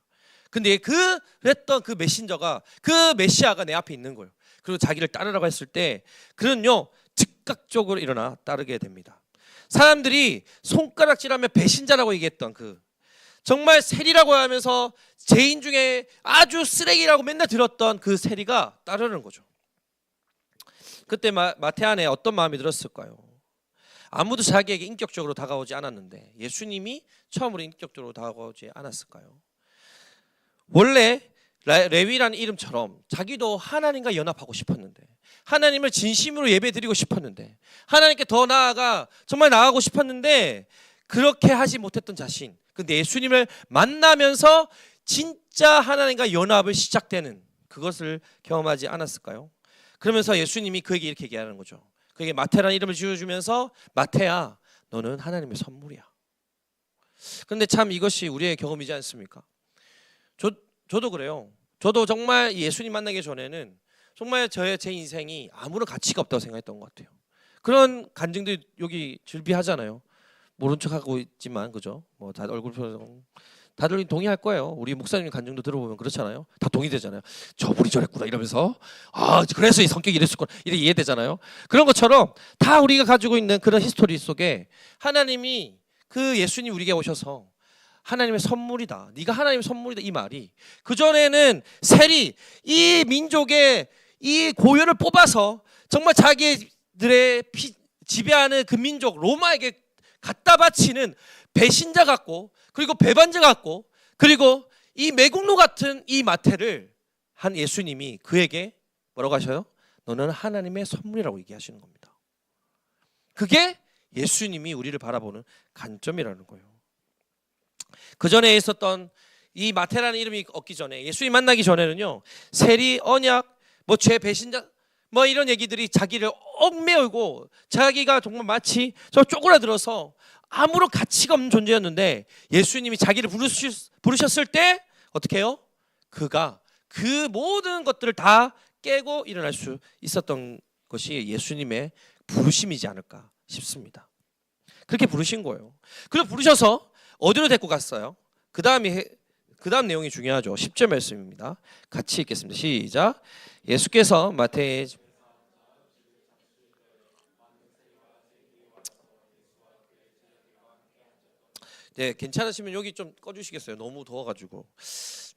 근데 그랬던 그 메신저가, 그 메시아가 내 앞에 있는 거예요. 그리고 자기를 따르라고 했을 때 그는요 즉각적으로 일어나 따르게 됩니다. 사람들이 손가락질하며 배신자라고 얘기했던 정말 세리라고 하면서 죄인 중에 아주 쓰레기라고 맨날 들었던 그 세리가 따르는 거죠. 그때 마태 안에 어떤 마음이 들었을까요? 아무도 자기에게 인격적으로 다가오지 않았는데 예수님이 처음으로 인격적으로 다가오지 않았을까요? 원래 레위라는 이름처럼 자기도 하나님과 연합하고 싶었는데, 하나님을 진심으로 예배드리고 싶었는데, 하나님께 더 나아가 정말 나아가고 싶었는데 그렇게 하지 못했던 자신, 근데 예수님을 만나면서 진짜 하나님과 연합을 시작되는 그것을 경험하지 않았을까요? 그러면서 예수님이 그에게 이렇게 얘기하는 거죠. 그에게 마태라는 이름을 지어주면서 마태야, 너는 하나님의 선물이야. 그런데 참 이것이 우리의 경험이지 않습니까? 저도 그래요. 저도 정말 예수님 만나기 전에는 정말 제 인생이 아무런 가치가 없다고 생각했던 것 같아요. 그런 간증들이 여기 즐비하잖아요. 모른 척하고 있지만 그죠? 뭐 다들 얼굴 표정 다들 동의할 거예요. 우리 목사님 간증도 들어보면 그렇잖아요. 다 동의되잖아요. 저분이 저랬구나 이러면서 그래서 이 성격이 이랬었구나 이렇게 이해되잖아요. 그런 것처럼 다 우리가 가지고 있는 그런 히스토리 속에 하나님이 그 예수님 우리에게 오셔서 하나님의 선물이다. 네가 하나님의 선물이다. 이 말이 그전에는 세리 이 민족의 이 고열을 뽑아서 정말 자기들의 지배하는 그 민족 로마에게 갖다 바치는 배신자 같고, 그리고 배반자 같고, 그리고 이 매국노 같은 이 마태를 한 예수님이 그에게 뭐라고 하셔요? 너는 하나님의 선물이라고 얘기하시는 겁니다. 그게 예수님이 우리를 바라보는 관점이라는 거예요. 그 전에 있었던 이 마태라는 이름이 없기 전에, 예수님 만나기 전에는요, 세리, 언약, 죄 배신자 이런 얘기들이 자기를 얽매이고 자기가 정말 마치 저 쪼그라들어서 아무런 가치가 없는 존재였는데, 예수님이 자기를 부르셨을 때 어떻게 해요? 그가 그 모든 것들을 다 깨고 일어날 수 있었던 것이 예수님의 부르심이지 않을까 싶습니다. 그렇게 부르신 거예요. 그리고 부르셔서 어디로 데리고 갔어요? 그 다음 내용이 중요하죠. 10절 말씀입니다. 같이 읽겠습니다. 시작. 예수께서 마태의 네, 괜찮으시면 여기 좀 꺼주시겠어요? 너무 더워가지고.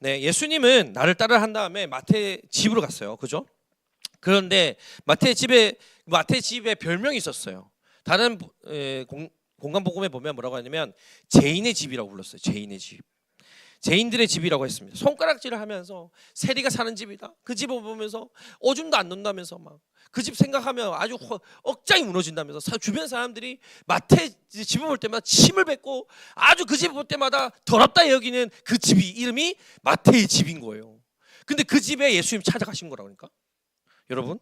네, 예수님은 나를 따라 한 다음에 마태 집으로 갔어요. 그죠? 그런데 마태 집에 별명이 있었어요. 다른 공간 복음에 보면 뭐라고 하냐면 죄인의 집이라고 불렀어요. 죄인의 집. 죄인들의 집이라고 했습니다. 손가락질을 하면서 세리가 사는 집이다. 그 집을 보면서 오줌도 안 넣는다면서 막 그 집 생각하면 아주 억장이 무너진다면서 주변 사람들이 마태 집을 볼 때마다 침을 뱉고 아주 그 집을 볼 때마다 더럽다 여기는 그 집이 이름이 마태의 집인 거예요. 근데 그 집에 예수님 찾아가신 거라고 그러니까 여러분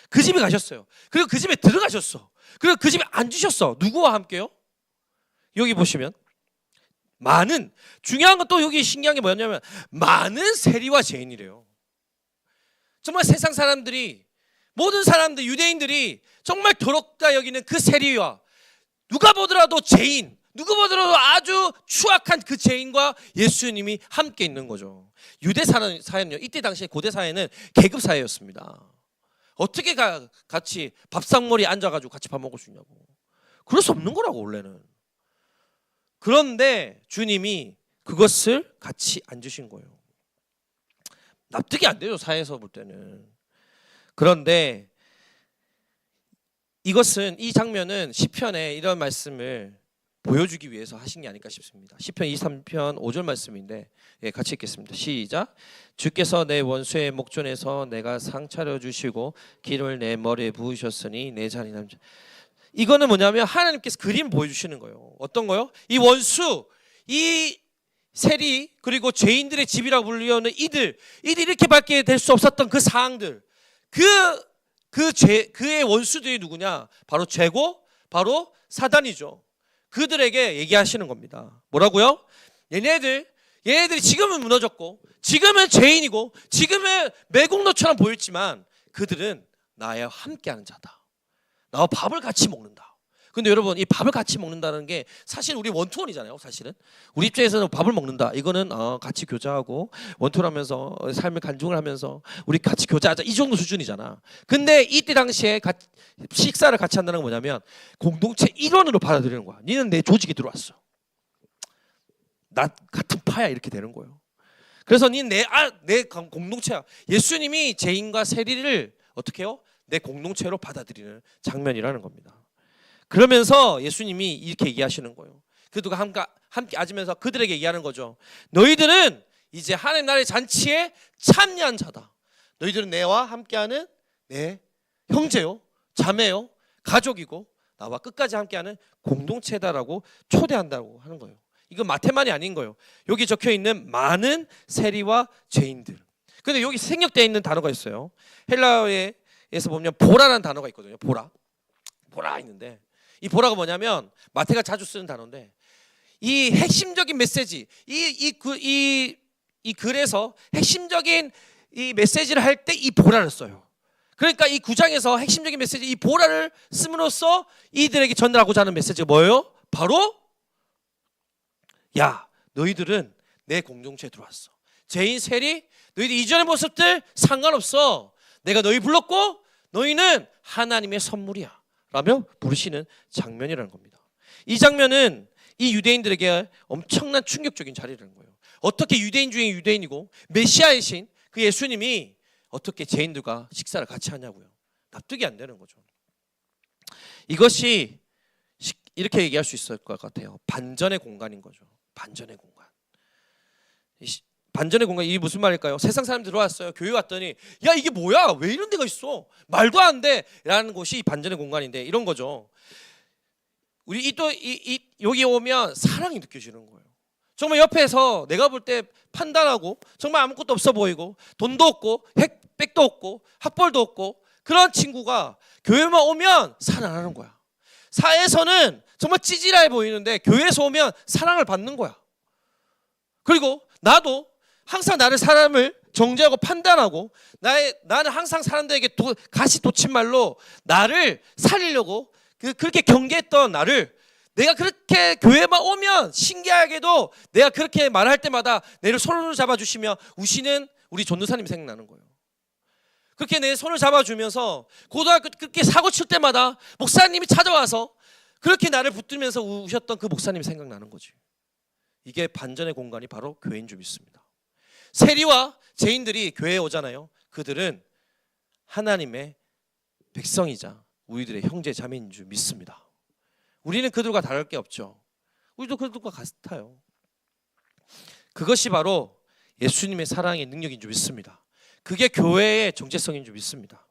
그 집에 가셨어요. 그리고 그 집에 들어가셨어. 그리고 그 집에 앉으셨어. 누구와 함께요? 여기 보시면 중요한 건 또 여기 신기한 게 뭐였냐면 많은 세리와 죄인이래요. 정말 세상 사람들이, 모든 사람들, 유대인들이 정말 더럽다 여기는 그 세리와 누가 보더라도 죄인, 누가 보더라도 아주 추악한 그 죄인과 예수님이 함께 있는 거죠. 유대 사회는요, 이때 당시에 고대 사회는 계급 사회였습니다. 어떻게 같이 밥상머리에 앉아가지고 같이 밥 먹을 수 있냐고. 그럴 수 없는 거라고 원래는. 그런데 주님이 그것을 같이 앉으신 거예요. 납득이 안 되죠, 사회에서 볼 때는. 그런데 이 장면은 시편에 이런 말씀을 보여주기 위해서 하신 게 아닐까 싶습니다. 시편 23편 5절 말씀인데 같이 읽겠습니다. 시작. 주께서 내 원수의 목전에서 내가 상 차려주시고 기름을 내 머리에 부으셨으니 내 잔이 이거는 뭐냐면 하나님께서 그림 보여주시는 거예요. 어떤 거요? 이 원수, 이 세리, 그리고 죄인들의 집이라고 불리는 이들이 이렇게 밖에 될 수 없었던 그 상황들, 그 그의 원수들이 누구냐? 바로 죄고 바로 사단이죠. 그들에게 얘기하시는 겁니다. 뭐라고요? 얘네들이 지금은 무너졌고 지금은 죄인이고 지금은 매국노처럼 보였지만 그들은 나와 함께하는 자다. 나와 밥을 같이 먹는다. 근데 여러분, 이 밥을 같이 먹는다는 게 사실 우리 원투원이잖아요. 사실은 우리 입장에서는 밥을 먹는다, 이거는 같이 교제하고 원투하면서 삶을 간증을 하면서 우리 같이 교제하자, 이 정도 수준이잖아. 근데 이때 당시에 식사를 같이 한다는 건 뭐냐면 공동체 일원으로 받아들이는 거야. 니는 내 조직에 들어왔어, 나 같은 파야, 이렇게 되는 거예요. 그래서 니는 내 공동체야. 예수님이 죄인과 세리를 어떻게 해요? 내 공동체로 받아들이는 장면이라는 겁니다. 그러면서 예수님이 이렇게 얘기하시는 거예요. 그들과 함께 앉으면서 그들에게 얘기하는 거죠. 너희들은 이제 하나님 나라의 잔치에 참여한 자다. 너희들은 내와 함께하는 내 형제요, 자매요, 가족이고 나와 끝까지 함께하는 공동체다라고 초대한다고 하는 거예요. 이건 마태만이 아닌 거예요. 여기 적혀 있는 많은 세리와 죄인들. 근데 여기 생략되어 있는 단어가 있어요. 헬라어에서 보면 보라라는 단어가 있거든요. 보라 있는데, 이 보라가 뭐냐면 마태가 자주 쓰는 단어인데, 이 핵심적인 메시지, 이 글에서 핵심적인 이 메시지를 할 때 이 보라를 써요. 그러니까 이 9장에서 핵심적인 메시지, 이 보라를 씀으로써 이들에게 전달하고자 하는 메시지가 뭐예요? 바로 야, 너희들은 내 공동체에 들어왔어. 죄인 세리, 너희들 이전의 모습들 상관없어. 내가 너희 불렀고 너희는 하나님의 선물이야 라며 부르시는 장면이라는 겁니다. 이 장면은 이 유대인들에게 엄청난 충격적인 자리라는 거예요. 어떻게 유대인 중에 유대인이고 메시아이신 그 예수님이 어떻게 죄인들과 식사를 같이 하냐고요. 납득이 안 되는 거죠. 이것이 이렇게 얘기할 수 있을 것 같아요. 반전의 공간인 거죠. 반전의 공간. 반전의 공간, 이게 무슨 말일까요? 세상 사람들 들어왔어요. 교회 왔더니 야, 이게 뭐야? 왜 이런 데가 있어? 말도 안 돼! 라는 곳이 반전의 공간인데, 이런 거죠. 우리 여기 오면 사랑이 느껴지는 거예요. 정말 옆에서 내가 볼 때 판단하고 정말 아무것도 없어 보이고 돈도 없고 백도 없고 학벌도 없고 그런 친구가 교회만 오면 사랑하는 거야. 사회에서는 정말 찌질해 보이는데 교회에서 오면 사랑을 받는 거야. 그리고 나도 항상 사람을 정죄하고 판단하고 나는 항상 사람들에게 가시돋친말로 나를 살리려고 그렇게 경계했던 나를, 내가 그렇게 교회만 오면 신기하게도 내가 그렇게 말할 때마다 내를 손으로 잡아주시며 우시는 우리 전도사님이 생각나는 거예요. 그렇게 내 손을 잡아주면서 고등학교 그렇게 사고 칠 때마다 목사님이 찾아와서 그렇게 나를 붙들면서 우셨던 그 목사님이 생각나는 거지. 이게 반전의 공간이 바로 교회인 줄 믿습니다. 세리와 죄인들이 교회에 오잖아요. 그들은 하나님의 백성이자 우리들의 형제 자매인 줄 믿습니다. 우리는 그들과 다를 게 없죠. 우리도 그들과 같아요. 그것이 바로 예수님의 사랑의 능력인 줄 믿습니다. 그게 교회의 정체성인 줄 믿습니다.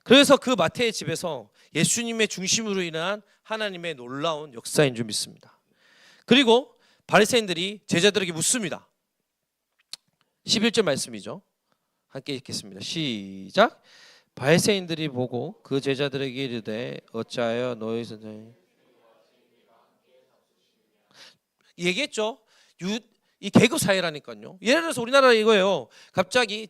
그래서 그 마태의 집에서 예수님의 중심으로 인한 하나님의 놀라운 역사인 줄 믿습니다. 그리고 바리새인들이 제자들에게 묻습니다. 11절 말씀이죠. 함께 읽겠습니다. 시작. 바리새인들이 보고 그 제자들에게 이르되 어찌하여 너희 선생님 얘기했죠. 이 계급 사회라니까요. 예를 들어서 우리나라 이거예요. 갑자기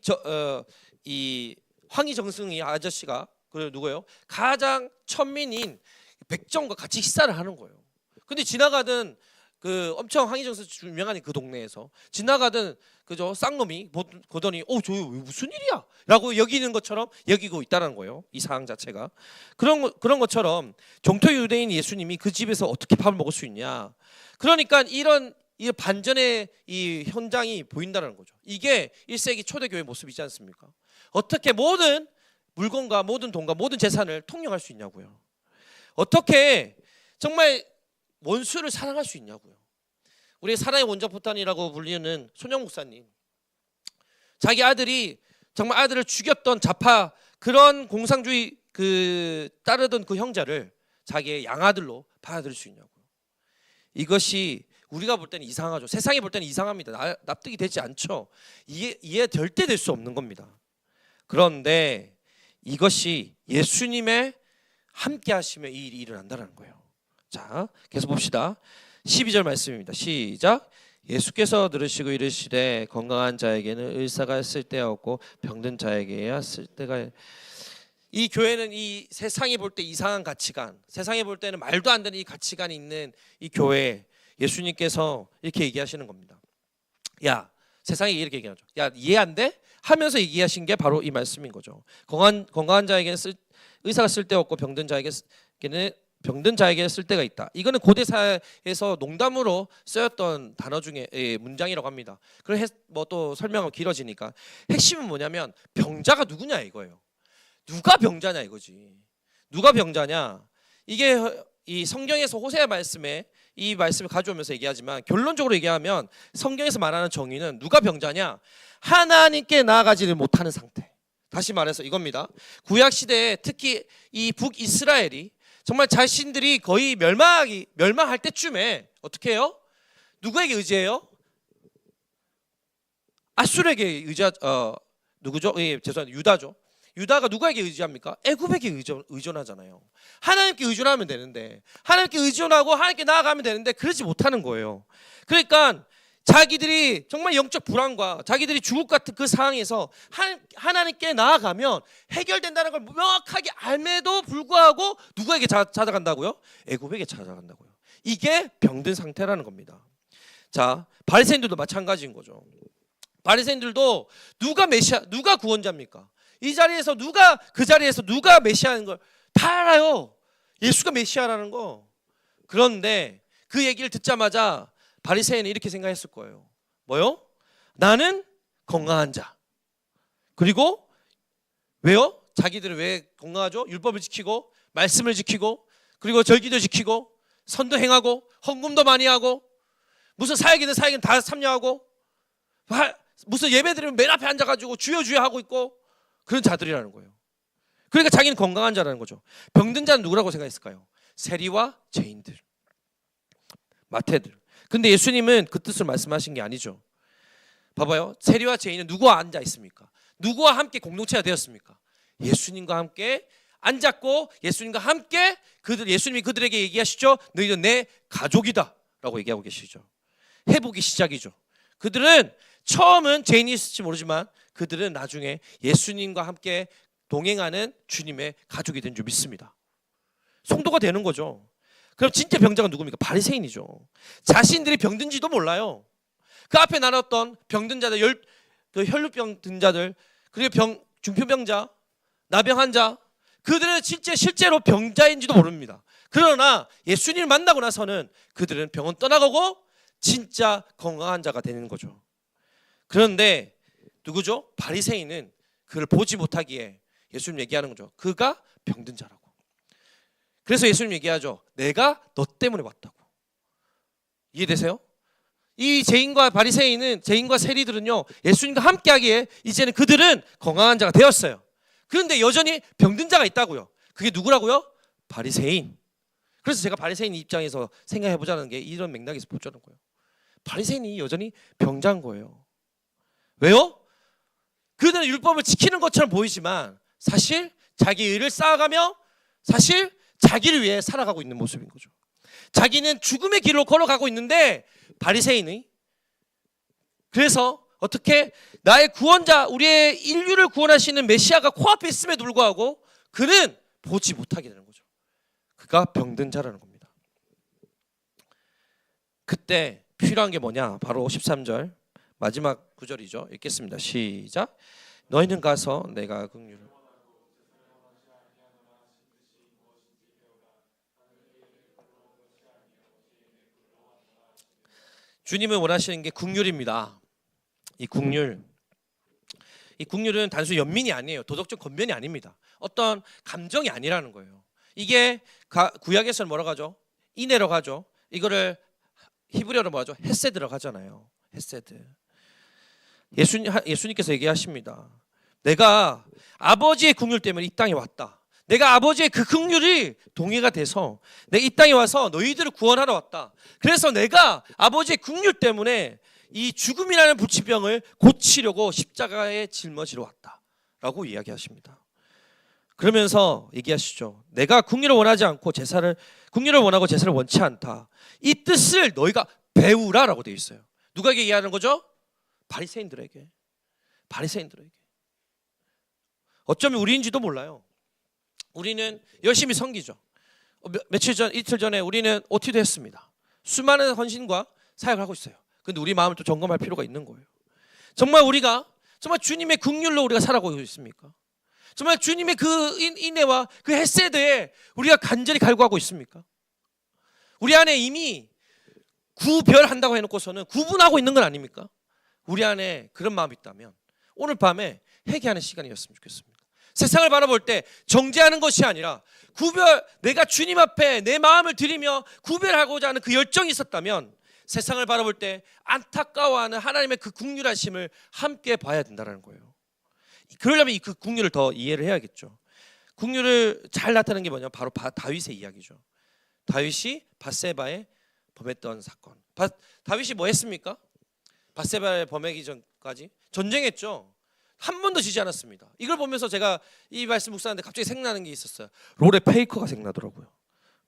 이 황희정승이 아저씨가 그 누구예요? 가장 천민인 백정과 같이 식사를 하는 거예요. 근데 지나가던 그 엄청 황희정승 유명한 그 동네에서 지나가던 그죠 쌍놈이 보더니 저 무슨 일이야? 라고 여기는 것처럼 여기고 있다는 거예요. 이 상황 자체가 그런 것처럼 정토 유대인 예수님이 그 집에서 어떻게 밥을 먹을 수 있냐? 그러니까 이 반전의 이 현장이 보인다는 거죠. 이게 1세기 초대교회 모습이지 않습니까? 어떻게 모든 물건과 모든 돈과 모든 재산을 통용할 수 있냐고요. 어떻게 정말 원수를 사랑할 수 있냐고요. 우리 사랑의 원자폭탄이라고 불리는 손영 목사님, 자기 아들이 정말 아들을 죽였던 좌파 그런 공산주의 따르던 그 형제를 자기의 양아들로 받아들일 수 있냐고요. 이것이 우리가 볼 때는 이상하죠. 세상이 볼 때는 이상합니다. 납득이 되지 않죠. 이해 절대 될 수 없는 겁니다. 그런데 이것이 예수님의 함께 하시며 이 일이 일어난다는 거예요. 자, 계속 봅시다. 12절 말씀입니다. 시작. 예수께서 들으시고 이르시되 건강한 자에게는 의사가 쓸데없고 병든 자에게야 쓸데가. 이 교회는 이 세상이 볼 때 이상한 가치관, 세상이 볼 때는 말도 안 되는 이 가치관이 있는 이 교회에 예수님께서 이렇게 얘기하시는 겁니다. 야, 세상이 이렇게 얘기하죠. 야, 이해 안 돼? 하면서 얘기하신 게 바로 이 말씀인 거죠. 건강한 자에게는 의사가 쓸데없고 병든 자에게 쓸데가 있다. 이거는 고대 사회에서 농담으로 쓰였던 단어 중에 문장이라고 합니다. 그걸 또 설명하면 길어지니까 핵심은 뭐냐면 병자가 누구냐 이거예요. 누가 병자냐 이거지. 누가 병자냐. 이게 이 성경에서 호세아 말씀에 이 말씀을 가져오면서 얘기하지만 결론적으로 얘기하면 성경에서 말하는 정의는 누가 병자냐. 하나님께 나아가지를 못하는 상태. 다시 말해서 이겁니다. 구약 시대에 특히 이 북이스라엘이 정말 자신들이 거의 멸망할 때쯤에 어떻게 해요? 누구에게 의지해요? 아수르에게 누구죠? 죄송합니다. 유다죠. 유다가 누구에게 의지합니까? 애굽에게 의존하잖아요. 하나님께 의존하면 되는데, 하나님께 의존하고 하나님께 나아가면 되는데 그러지 못하는 거예요. 그러니까 자기들이 정말 영적 불안과 자기들이 죽을 것 같은 그 상황에서 하나님께 나아가면 해결된다는 걸 명확하게 알매도 불구하고 누구에게 찾아간다고요? 애굽에게 찾아간다고요. 이게 병든 상태라는 겁니다. 자, 바리새인들도 마찬가지인 거죠. 바리새인들도 누가 구원자입니까? 이 자리에서 그 자리에서 누가 메시아인 걸 다 알아요. 예수가 메시아라는 거. 그런데 그 얘기를 듣자마자 바리새인은 이렇게 생각했을 거예요. 뭐요? 나는 건강한 자. 그리고 왜요? 자기들은 왜 건강하죠? 율법을 지키고 말씀을 지키고 그리고 절기도 지키고 선도 행하고 헌금도 많이 하고 무슨 사역이든 다 참여하고 무슨 예배 드리면 맨 앞에 앉아가지고 주여 주여 하고 있고 그런 자들이라는 거예요. 그러니까 자기는 건강한 자라는 거죠. 병든 자는 누구라고 생각했을까요? 세리와 죄인들, 마태들. 근데 예수님은 그 뜻을 말씀하신 게 아니죠. 봐봐요. 세리와 죄인은 누구와 앉아 있습니까? 누구와 함께 공동체가 되었습니까? 예수님과 함께 앉았고 예수님과 함께 예수님이 그들에게 얘기하시죠. 너희는 내 가족이다 라고 얘기하고 계시죠. 회복이 시작이죠. 그들은 처음은 죄인이었을지 모르지만 그들은 나중에 예수님과 함께 동행하는 주님의 가족이 된 줄 믿습니다. 성도가 되는 거죠. 그럼 진짜 병자가 누굽니까? 바리새인이죠. 자신들이 병든지도 몰라요. 그 앞에 나눴던 병든 자들, 그 혈루병 든 자들, 그리고 중풍병자, 나병 환자, 그들은 실제로 병자인지도 모릅니다. 그러나 예수님을 만나고 나서는 그들은 병원 떠나가고 진짜 건강한 자가 되는 거죠. 그런데 누구죠? 바리새인은 그를 보지 못하기에 예수님 얘기하는 거죠. 그가 병든 자라고. 그래서 예수님 얘기하죠. 내가 너 때문에 왔다고. 이해되세요? 이 죄인과 바리새인은, 죄인과 세리들은요, 예수님과 함께하기에 이제는 그들은 건강한 자가 되었어요. 그런데 여전히 병든 자가 있다고요. 그게 누구라고요? 바리새인. 그래서 제가 바리새인 입장에서 생각해 보자는 게 이런 맥락에서 보자는 거예요. 바리새인이 여전히 병자인 거예요. 왜요? 그들은 율법을 지키는 것처럼 보이지만 사실 자기 의를 쌓아가며 사실 자기를 위해 살아가고 있는 모습인 거죠. 자기는 죽음의 길로 걸어가고 있는데 바리새인이 그래서 어떻게 나의 구원자, 우리의 인류를 구원하시는 메시아가 코앞에 있음에도 불구하고 그는 보지 못하게 되는 거죠. 그가 병든 자라는 겁니다. 그때 필요한 게 뭐냐? 바로 13절 마지막 구절이죠. 읽겠습니다. 시작. 너희는 가서 내가 긍휼을 주님은 원하시는 게 긍휼입니다. 이 긍휼은 단순히 연민이 아니에요. 도덕적 권면이 아닙니다. 어떤 감정이 아니라는 거예요. 이게 구약에서는 뭐라고 하죠? 이내라고 하죠. 이거를 히브리어로 뭐하죠? 헤세드라고 하잖아요. 헤세드. 예수님께서 얘기하십니다. 내가 아버지의 긍휼 때문에 이 땅에 왔다. 내가 아버지의 그 긍휼이 동의가 돼서 내가 이 땅에 와서 너희들을 구원하러 왔다. 그래서 내가 아버지의 긍휼 때문에 이 죽음이라는 불치병을 고치려고 십자가에 짊어지러 왔다 라고 이야기하십니다. 그러면서 얘기하시죠. 내가 국리를 원하지 않고 국리를 원하고 제사를 원치 않다. 이 뜻을 너희가 배우라라고 되어 있어요. 누가에게 얘기하는 거죠? 바리새인들에게. 어쩌면 우리인지도 몰라요. 우리는 열심히 섬기죠. 이틀 전에 우리는 OT도 했습니다. 수많은 헌신과 사역을 하고 있어요. 근데 우리 마음을 또 점검할 필요가 있는 거예요. 정말 우리가 정말 주님의 긍휼로 우리가 살아가고 있습니까? 정말 주님의 그 인애와 그 헤세드에 우리가 간절히 갈구하고 있습니까? 우리 안에 이미 구별한다고 해놓고서는 구분하고 있는 건 아닙니까? 우리 안에 그런 마음이 있다면 오늘 밤에 회개하는 시간이었으면 좋겠습니다. 세상을 바라볼 때 정죄하는 것이 아니라 내가 주님 앞에 내 마음을 드리며 구별하고자 하는 그 열정이 있었다면 세상을 바라볼 때 안타까워하는 하나님의 그 긍휼하심을 함께 봐야 된다는 거예요. 그러려면 그 긍휼을 더 이해를 해야겠죠. 긍휼을 잘 나타내는 게 뭐냐? 바로 다윗의 이야기죠. 다윗이 밧세바에 범했던 사건. 다윗이 뭐 했습니까? 밧세바에 범하기 전까지 전쟁했죠. 한 번도 지지 않았습니다. 이걸 보면서 제가 이 말씀 묵상하는데 갑자기 생각나는 게 있었어요. 롤의 페이커가 생각나더라고요.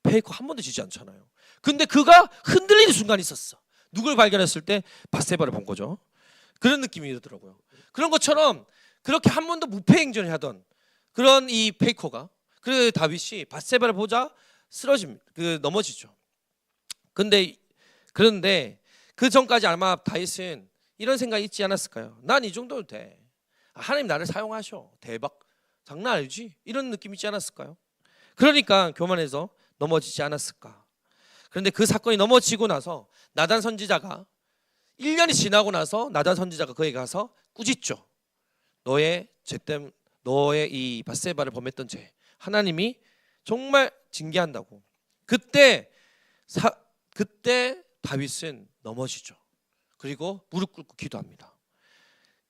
페이커 한 번도 지지 않잖아요. 근데 그가 흔들리는 순간이 있었어. 누굴 발견했을 때 밧세바를 본 거죠. 그런 느낌이 들더라고요. 그런 것처럼 그렇게 한 번도 무패 행전을 하던 그런 이 페이커가 그 다윗이 밧세바를 보자 넘어지죠. 그런데 그 전까지 아마 다윗은 이런 생각이 있지 않았을까요? 난 이 정도도 돼. 하나님 나를 사용하셔. 대박. 장난 아니지? 이런 느낌 있지 않았을까요? 그러니까 교만해서 넘어지지 않았을까? 그런데 그 사건이 넘어지고 나서 나단 선지자가 1년이 지나고 나서 나단 선지자가 그에게 가서 꾸짖죠. 너의 이 밧세바를 범했던 죄 하나님이 정말 징계한다고. 그때 다윗은 넘어지죠. 그리고 무릎 꿇고 기도합니다.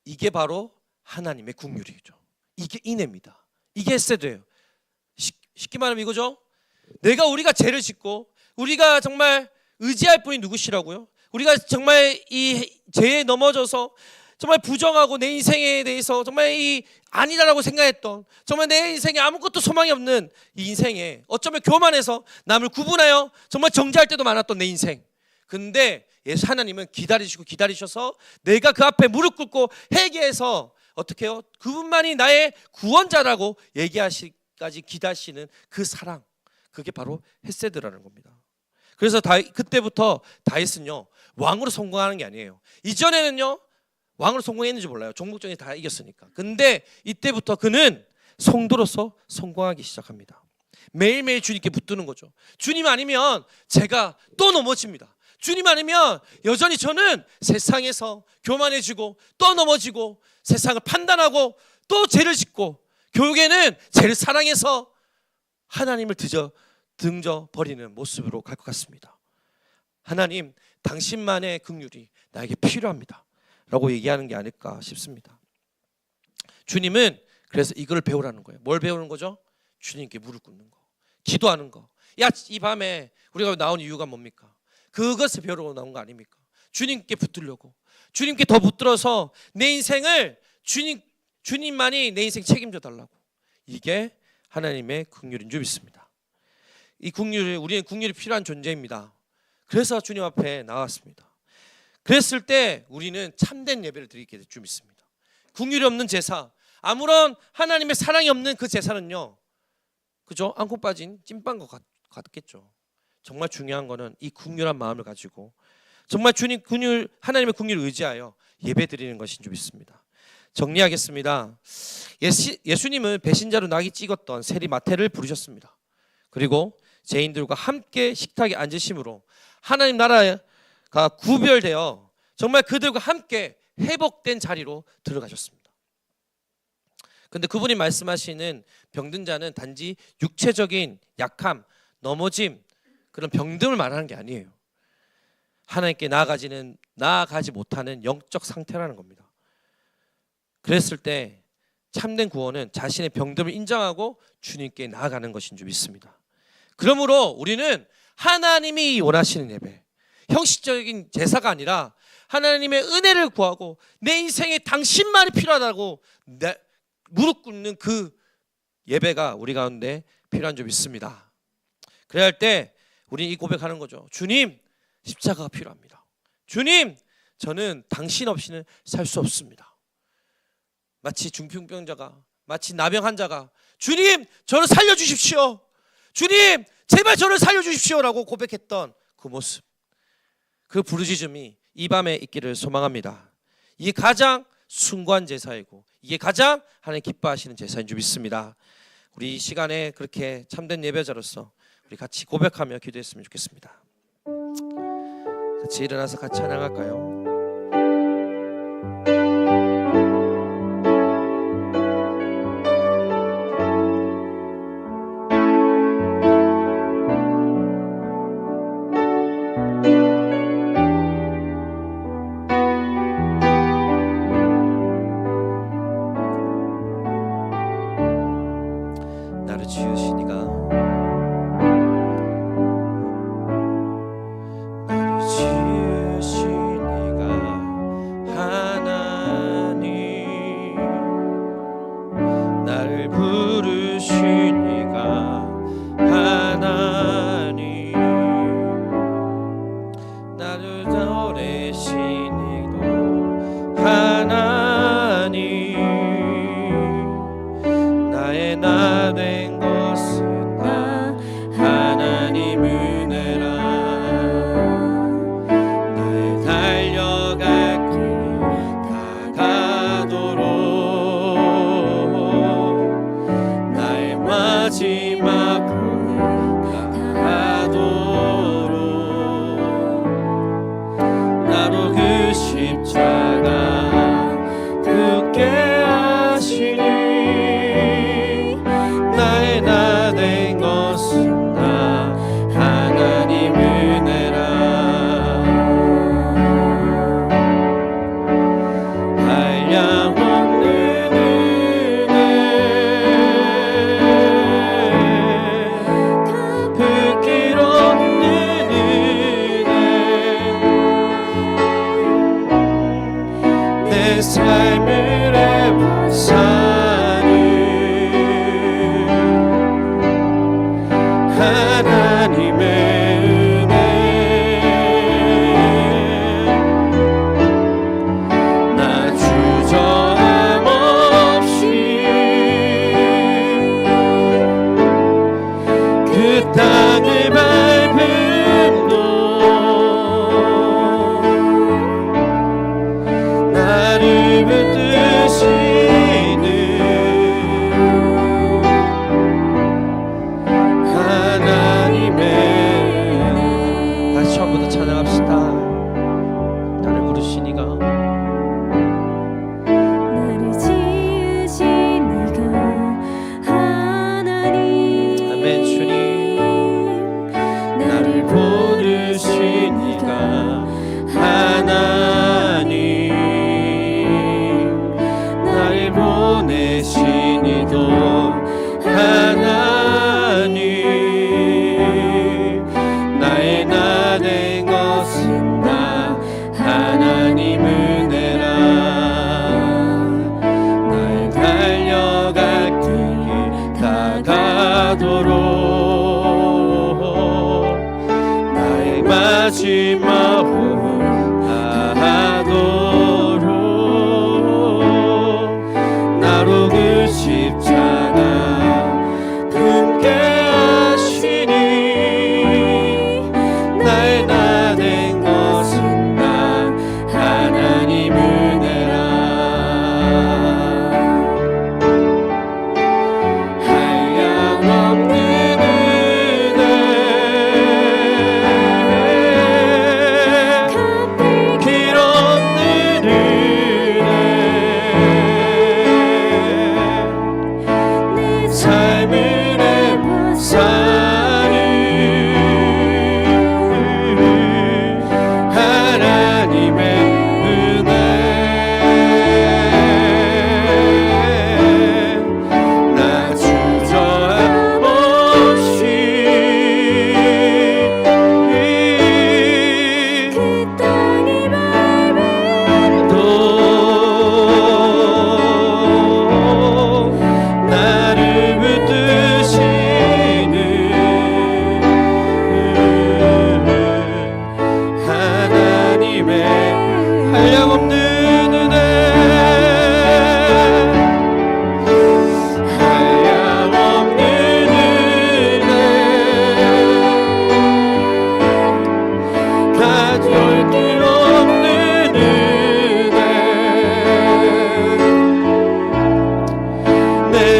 이게 바로 하나님의 긍휼이죠. 이게 인애입니다. 이게 헤세드예요. 쉽게 말하면 이거죠. 우리가 죄를 짓고 우리가 정말 의지할 분이 누구시라고요? 우리가 정말 이 죄에 넘어져서 정말 부정하고 내 인생에 대해서 정말 아니다라고 생각했던 정말 내 인생에 아무것도 소망이 없는 이 인생에 어쩌면 교만해서 남을 구분하여 정말 정죄할 때도 많았던 내 인생. 근데 예수 하나님은 기다리셔서 내가 그 앞에 무릎 꿇고 회개해서 어떻게 해요? 그분만이 나의 구원자라고 얘기하시기까지 기다리시는 그 사랑, 그게 바로 헤세드라는 겁니다. 그래서 그때부터 다윗은요 왕으로 성공하는 게 아니에요. 이전에는요 왕으로 성공했는지 몰라요. 종목전에 다 이겼으니까. 근데 이때부터 그는 성도로서 성공하기 시작합니다. 매일매일 주님께 붙드는 거죠. 주님 아니면 제가 또 넘어집니다. 주님 아니면 여전히 저는 세상에서 교만해지고 또 넘어지고 세상을 판단하고 또 죄를 짓고 결국에는 죄를 사랑해서 하나님을 등져 버리는 모습으로 갈 것 같습니다. 하나님, 당신만의 긍휼이 나에게 필요합니다 라고 얘기하는 게 아닐까 싶습니다. 주님은 그래서 이걸 배우라는 거예요. 뭘 배우는 거죠? 주님께 무릎 꿇는 거, 기도하는 거. 이 밤에 우리가 나온 이유가 뭡니까? 그것을 배우러 나온 거 아닙니까? 주님께 붙들려고, 주님께 더 붙들어서 내 인생을 주님만이 내 인생 책임져 달라고. 이게 하나님의 긍휼인 줄 믿습니다. 우리는 긍휼이 필요한 존재입니다. 그래서 주님 앞에 나왔습니다. 그랬을 때 우리는 참된 예배를 드리게 될 줄 믿습니다. 긍휼이 없는 제사, 아무런 하나님의 사랑이 없는 그 제사는요, 그죠? 안고 빠진 찐빵 것 같겠죠. 정말 중요한 거는 이 긍휼한 마음을 가지고 정말 하나님의 긍휼을 의지하여 예배 드리는 것인 줄 믿습니다. 정리하겠습니다. 예수님은 배신자로 낙이 찍었던 세리 마태를 부르셨습니다. 그리고 죄인들과 함께 식탁에 앉으심으로 하나님 나라가 구별되어 정말 그들과 함께 회복된 자리로 들어가셨습니다. 근데 그분이 말씀하시는 병든 자는 단지 육체적인 약함, 넘어짐, 그런 병듦을 말하는 게 아니에요. 하나님께 나아가지 못하는 영적 상태라는 겁니다. 그랬을 때 참된 구원은 자신의 병듦을 인정하고 주님께 나아가는 것인 줄 믿습니다. 그러므로 우리는 하나님이 원하시는 예배, 형식적인 제사가 아니라 하나님의 은혜를 구하고 내 인생에 당신만이 필요하다고 무릎 꿇는 그 예배가 우리 가운데 필요한 줄 믿습니다. 그래야 할 때 우리 이 고백하는 거죠. 주님, 십자가가 필요합니다. 주님, 저는 당신 없이는 살 수 없습니다. 마치 중풍병자가, 마치 나병 환자가 주님, 저를 살려주십시오. 주님, 제발 저를 살려주십시오라고 고백했던 그 모습, 그 부르짖음이 이 밤에 있기를 소망합니다. 이게 가장 숭고한 제사이고 이게 가장 하나님 기뻐하시는 제사인 줄 믿습니다. 우리 이 시간에 그렇게 참된 예배자로서 우리 같이 고백하며 기도했으면 좋겠습니다. 같이 일어나서 같이 찬양할까요? 나를 지으신 이가 나를 지으신 이가 하나님 나를 부르신 이가 하나님 나를 노래신 이도 하나님 나의 나 된 것은 다 하나님 은혜라 나의 달려갈 길 다가도록 나의 마지막 길 다하도록 나로 그 십자가 굳게 하시니 나의 나 된 것은 다 하나님 은혜라 한량없는 은혜 불길 없는 은혜 내 삶을 해보사는 하나님의 은혜 나 주저함 없이 그 땅을 밟음도 나를 붙드시는 다시 처음부터 찬양합시다. 나를 부르신 이가 나를 지으신 이가 하나님 아멘. 주님 나를 부르신 이가 하나님 나를 보내신 이도 하나님 나의 나 된 것은 다 하나님 은혜라 나의 달려갈 길 다가도록 나의 마지막 호흡 다하도록 나로 그 십자가 품게 하시니 나의 나 된 것은 다 하나님 은혜라 한량없는 은혜 길 없는 은혜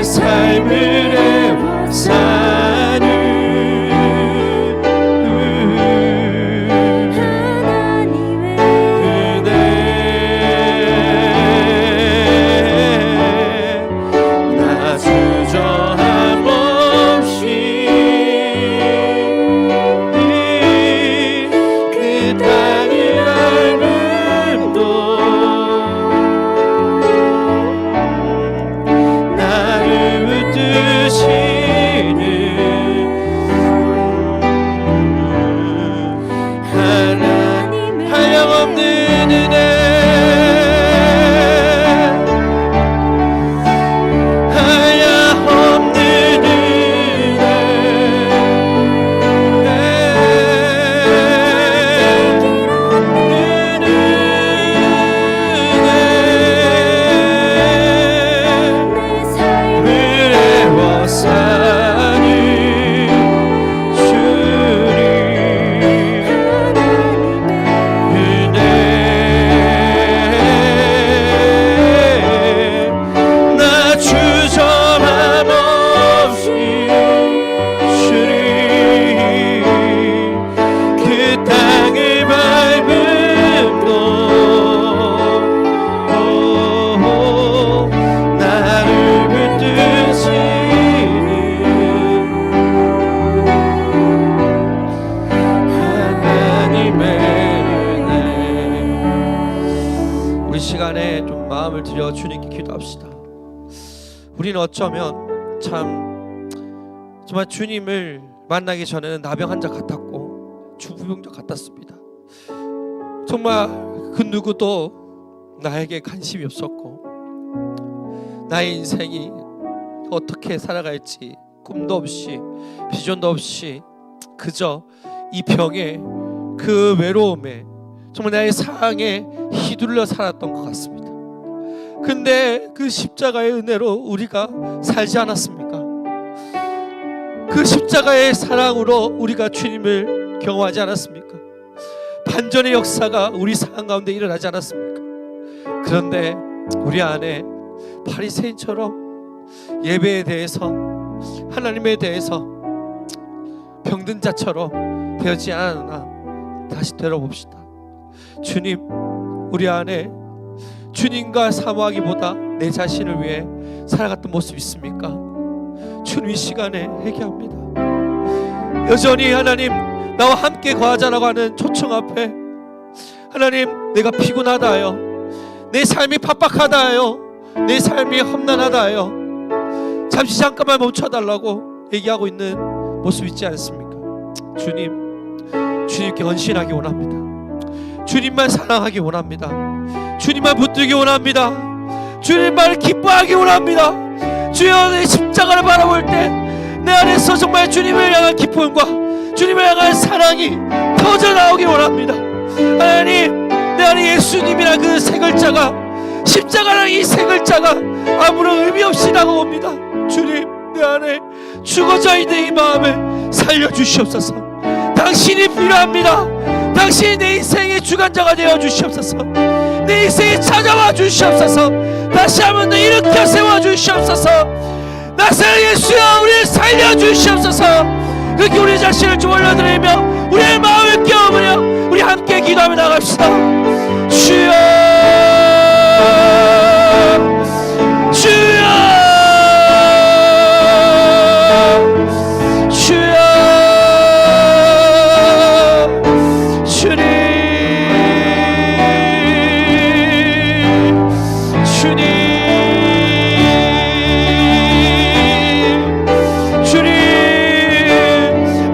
내 삶을 애워싸는 시간에 좀 마음을 들여 주님께 기도합시다. 우리는 어쩌면 참 정말 주님을 만나기 전에는 나병 환자 같았고 주부병자 같았습니다. 정말 그 누구도 나에게 관심이 없었고 나의 인생이 어떻게 살아갈지 꿈도 없이 비전도 없이 그저 이 병에 그 외로움에 정말 나의 사랑에 휘둘려 살았던 것 같습니다. 근데 그 십자가의 은혜로 우리가 살지 않았습니까? 그 십자가의 사랑으로 우리가 주님을 경험하지 않았습니까? 반전의 역사가 우리 삶 가운데 일어나지 않았습니까? 그런데 우리 안에 바리새인처럼 예배에 대해서 하나님에 대해서 병든 자처럼 되었지 않았나 다시 되돌아봅시다. 주님, 우리 안에 주님과 사모하기보다 내 자신을 위해 살아갔던 모습 있습니까? 주님, 이 시간에 회개합니다. 여전히 하나님 나와 함께 거하자라고 하는 초청 앞에 하나님 내가 피곤하다 하여 내 삶이 팍팍하다 하여 내 삶이 험난하다 하여 잠시 잠깐만 멈춰달라고 얘기하고 있는 모습 있지 않습니까? 주님, 주님께 헌신하기 원합니다. 주님만 사랑하기 원합니다. 주님만 붙들기 원합니다. 주님만 기뻐하기 원합니다. 주여, 내 십자가를 바라볼 때 내 안에서 정말 주님을 향한 기쁨과 주님을 향한 사랑이 터져나오기 원합니다. 하나님, 내 안에 예수님이란 그 세 글자가, 십자가라는 이 세 글자가 아무런 의미 없이 다가옵니다. 주님, 내 안에 죽어져 있는 이 마음을 살려주시옵소서. 당신이 필요합니다. 당신이 내 인생의 주관자가 되어 주시옵소서. 내 인생에 찾아와 주시옵소서. 다시 한번 더 일으켜 세워 주시옵소서. 나사렛 예수여, 우리를 살려 주시옵소서. 그렇게 우리 자신을 좀 올려드리며 우리의 마음을 깨우며 우리 함께 기도하며 나갑시다. 주여, 주여, 주여, 주님, 주님, 주님.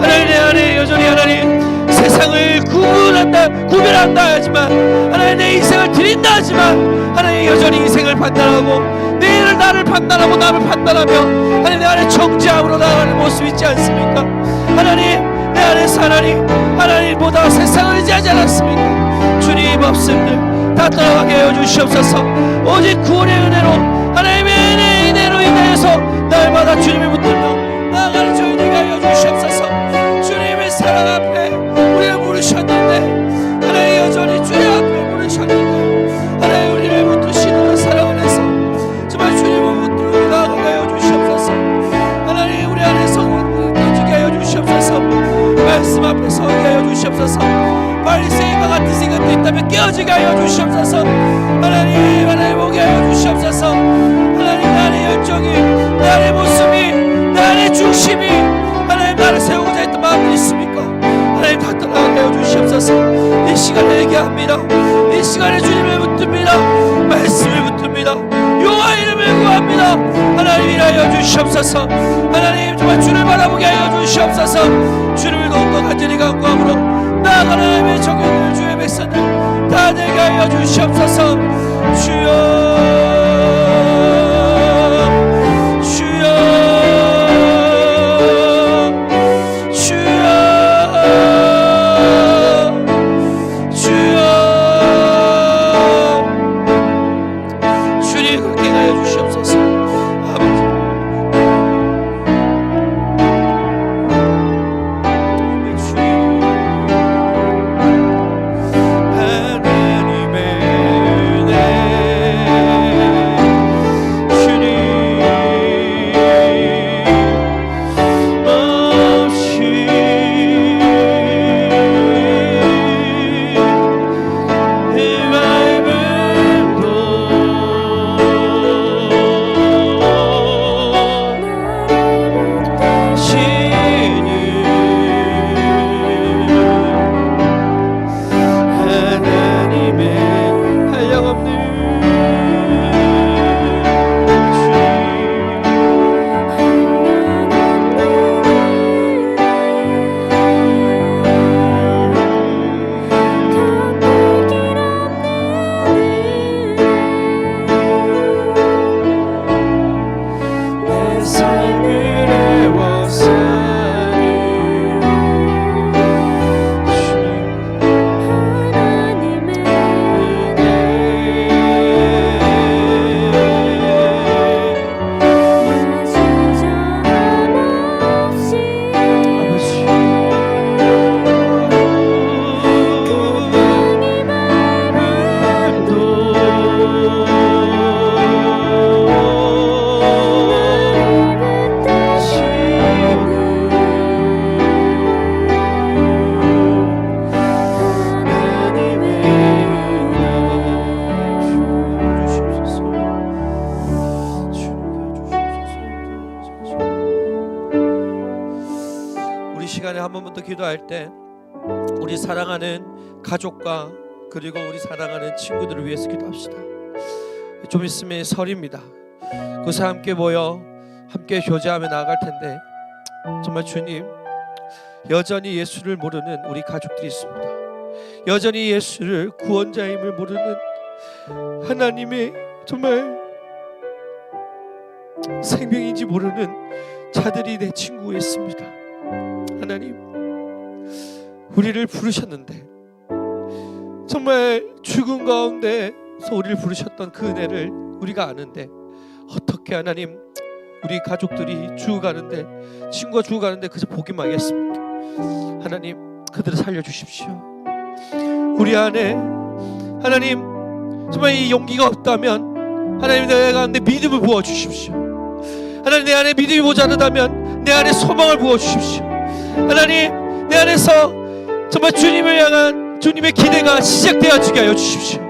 하나님, 내 안에 여전히 하나님 세상을 구별한다 하지만 하나님 내 인생을 드린다 하지만 하나님 여전히 인생을 판단하고 내일을 나를 판단하고 남을 판단하며 하나님 내 안에 정죄함으로 나아가는 모습 있지 않습니까? 하나님, 내 안에서 하나님보다 세상을 의지하지 않았습니까? 주님, 없음들 다 떠나가게 하여 주시옵소서. 오직 구원의 은혜로 하나님의 은혜로 인하여서 날마다 주님을 붙들며 나아가는 저희 되게 하여 주시옵소서. 주님의 사랑 앞에 우리를 부르셨는데 하나님 여전히 주님 앞에 부르셨는데 하나님 우리를 붙드시는 사랑 안에서 정말 주님을 붙들고 나아가게 하여 주시옵소서. 말세인과 같은 생각도 있다면 깨어지게 하여 주시옵소서. 하나님 오게 하여 주시옵소서. 하나님 나의 열정이, 나의 모습이, 나의 중심이 하나님 나를 세우고자 했던 마음이 있습니까? 하나님 다 떠나게 하여 주시옵소서. 이 시간에 얘기합니다. 이 시간에 주님을 붙듭니다. 말씀을 붙듭니다. 여호와 이름을 구합니다. 하나님 일하여 주시옵소서. 하나님 정말 주를 바라보게 하여 주시옵소서. 주를 더욱더 간절히 간구함으로 나아가 하나님의 정령들 주의 백성들 다 되게 하여 주시옵소서. 주여 기도할 때 우리 사랑하는 가족과 그리고 우리 사랑하는 친구들을 위해서 기도합시다. 좀 있으면 설입니다. 그래서 함께 모여 함께 교제하며 나아갈 텐데 정말 주님 여전히 예수를 모르는 우리 가족들이 있습니다. 여전히 예수를 구원자임을 모르는 하나님의 정말 생명인지 모르는 자들이 내 친구에 있습니다. 하나님 우리를 부르셨는데 정말 죽음 가운데서 우리를 부르셨던 그 은혜를 우리가 아는데 어떻게 하나님 우리 가족들이 죽어가는데 친구가 죽어가는데 그저 보기만 하겠습니까? 하나님 그들을 살려주십시오. 우리 안에 하나님 정말 이 용기가 없다면 하나님 내 가운데 믿음을 부어주십시오. 하나님 내 안에 믿음이 모자르다면 내 안에 소망을 부어주십시오. 하나님 내 안에서 정말 주님을 향한 주님의 기대가 시작되어지게 하여 주십시오.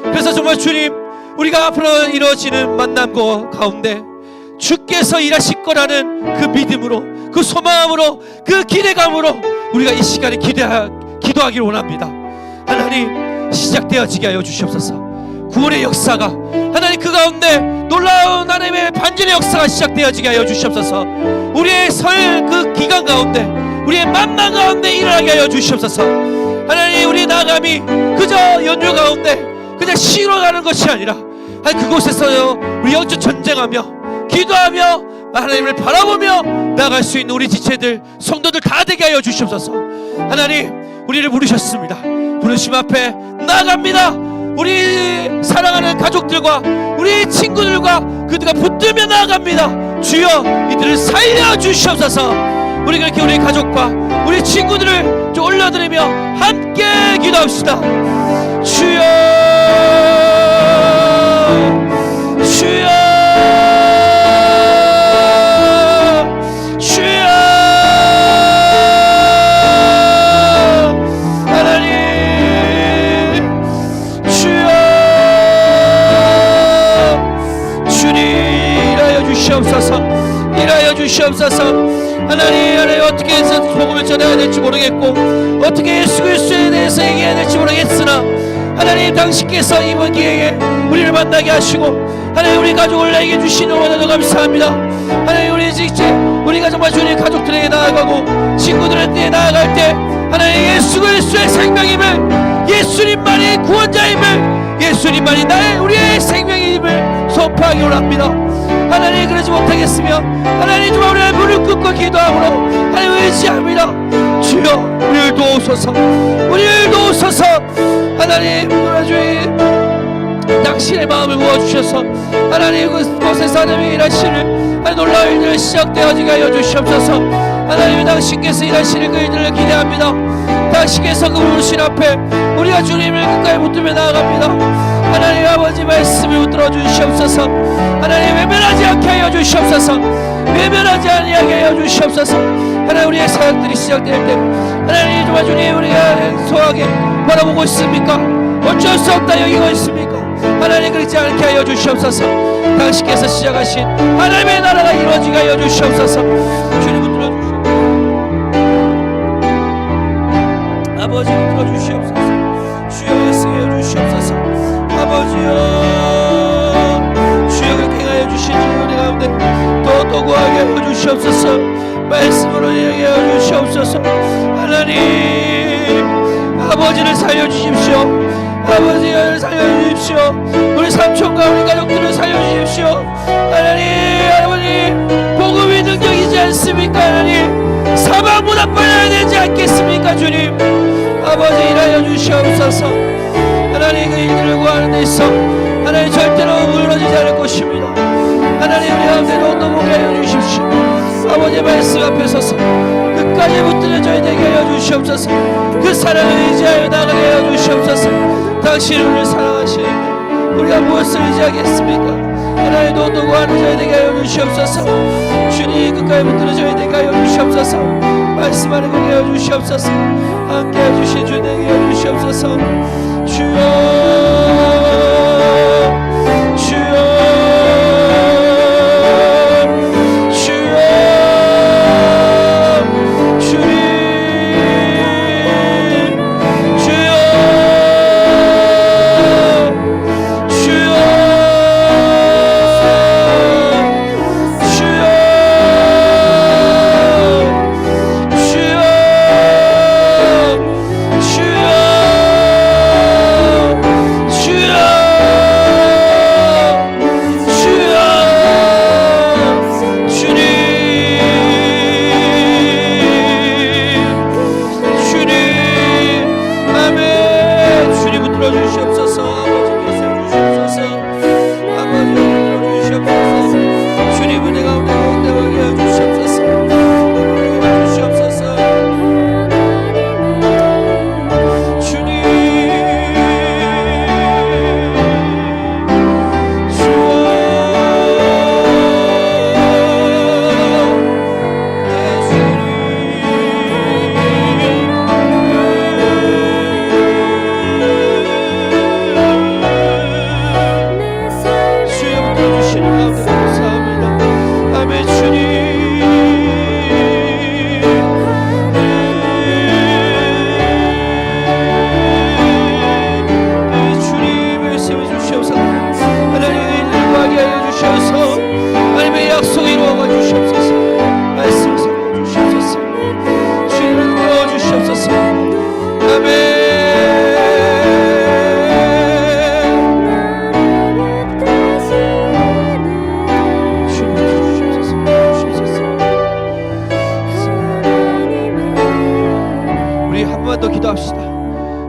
그래서 정말 주님 우리가 앞으로 이루어지는 만남과 가운데 주께서 일하실 거라는 그 믿음으로 그 소망으로 그 기대감으로 우리가 이 시간에 기도하기를 원합니다. 하나님 시작되어지게 하여 주시옵소서. 구원의 역사가 하나님 그 가운데 놀라운 하나님의 반전의 역사가 시작되어지게 하여 주시옵소서. 우리의 설 그 기간 가운데 우리의 만남 가운데 일어나게 하여 주시옵소서. 하나님 우리의 나감이 그저 연주 가운데 그냥 쉬러 가는 것이 아니라 그곳에서 우리 영적 전쟁하며 기도하며 하나님을 바라보며 나갈 수 있는 우리 지체들 성도들 다 되게 하여 주시옵소서. 하나님 우리를 부르셨습니다. 부르심 앞에 나아갑니다. 우리 사랑하는 가족들과 우리 친구들과 그들과 붙들며 나아갑니다. 주여 이들을 살려주시옵소서. 우리 그렇게 우리 가족과 우리 친구들을 좀 올려드리며 함께 기도합시다. 주여 주여 주여 하나님 주시옵소서. 일하여 주시옵소서. 하나님 어떻게 해서 복음을 전해야 될지 모르겠고 어떻게 예수 그리스도에 대해서 얘기해야 될지 모르겠으나 하나님 당신께서 이번 기회에 우리를 만나게 하시고 하나님 우리 가족을 나에게 주신 너무나도 감사합니다. 하나님 우리가 정말 주님 가족들에게 나아가고 친구들한테 나아갈 때 하나님 예수 그리스도의 생명임을 예수님만이 구원자임을 예수님만이 우리의 생명임을 선포하기 원합니다. 하나님 그러지 못하겠으며 하나님 정말 우리가 무릎 꿇고 기도함으로 하나님 의지합니다. 주여 우리를 도우소서. 우리를 도우소서. 하나님 주님 당신의 마음을 부어주셔서 하나님 그곳에서 하나님의 일하시는 놀라운 일들을 시작되어지게 하여 주시옵소서. 하나님 당신께서 일하시는 그 일들을 기대합니다. 당신께서 그 부르신 앞에 우리가 주님을 끝까지 붙들며 나아갑니다. 하나님 아버지 말씀을 붙들어 주시옵소서. 하나님 외면하지 않게 하여 주시옵소서. 외면하지 아니하게 하여 주시옵소서. 하나님 우리의 사역들이 시작될 때 하나님 정말 주님 우리가 소하게 바라보고 있습니까? 어쩔 수 없다 여기고 있습니까? 하나님 그렇지 않게 하여 주시옵소서. 당신께서 시작하신 하나님의 나라가 이루어지게 하여 주시옵소서. 주님 붙들어 주시옵소서. 아버지 붙들어 주시옵소서. 주여 말씀하여 주시옵소서. 아버지여 주여 그렇게 행하여 주시니 우리 가운데 또 구하게 하여 주시옵소서. 말씀으로 얘기해 하여 주시옵소서. 하나님 아버지를 살려주십시오. 아버지를 살려주십시오. 우리 삼촌과 우리 가족들을 살려주십시오. 하나님 아버지 복음이 능력이지 않습니까? 하나님 사망보다 빨라야 되지 않겠습니까? 주님 아버지 일하여 주시옵소서. 하나님 그 일들을 구하는 데 있어 하나님 절대로 무너지지 않을 것입니다. 하나님 우리 가운데 너무나게 하여 주십시오. 아버지의 말씀 앞에 서서 끝까지 붙들어져야 되게 하여 주시옵소서. 그 사랑을 의지하여 나가게 하여 주시옵소서. 당신은 우리를 사랑하시는데 우리가 무엇을 의지하겠습니까? 하나님 너도 구하는 자에 되게 하여 주시옵소서. 주님 끝까지 붙들어져야 되게 하여 주시옵소서. 말씀하는 거 하여 주시옵소서. 함께 해주신 주 되게 하여 주시옵소서. 주여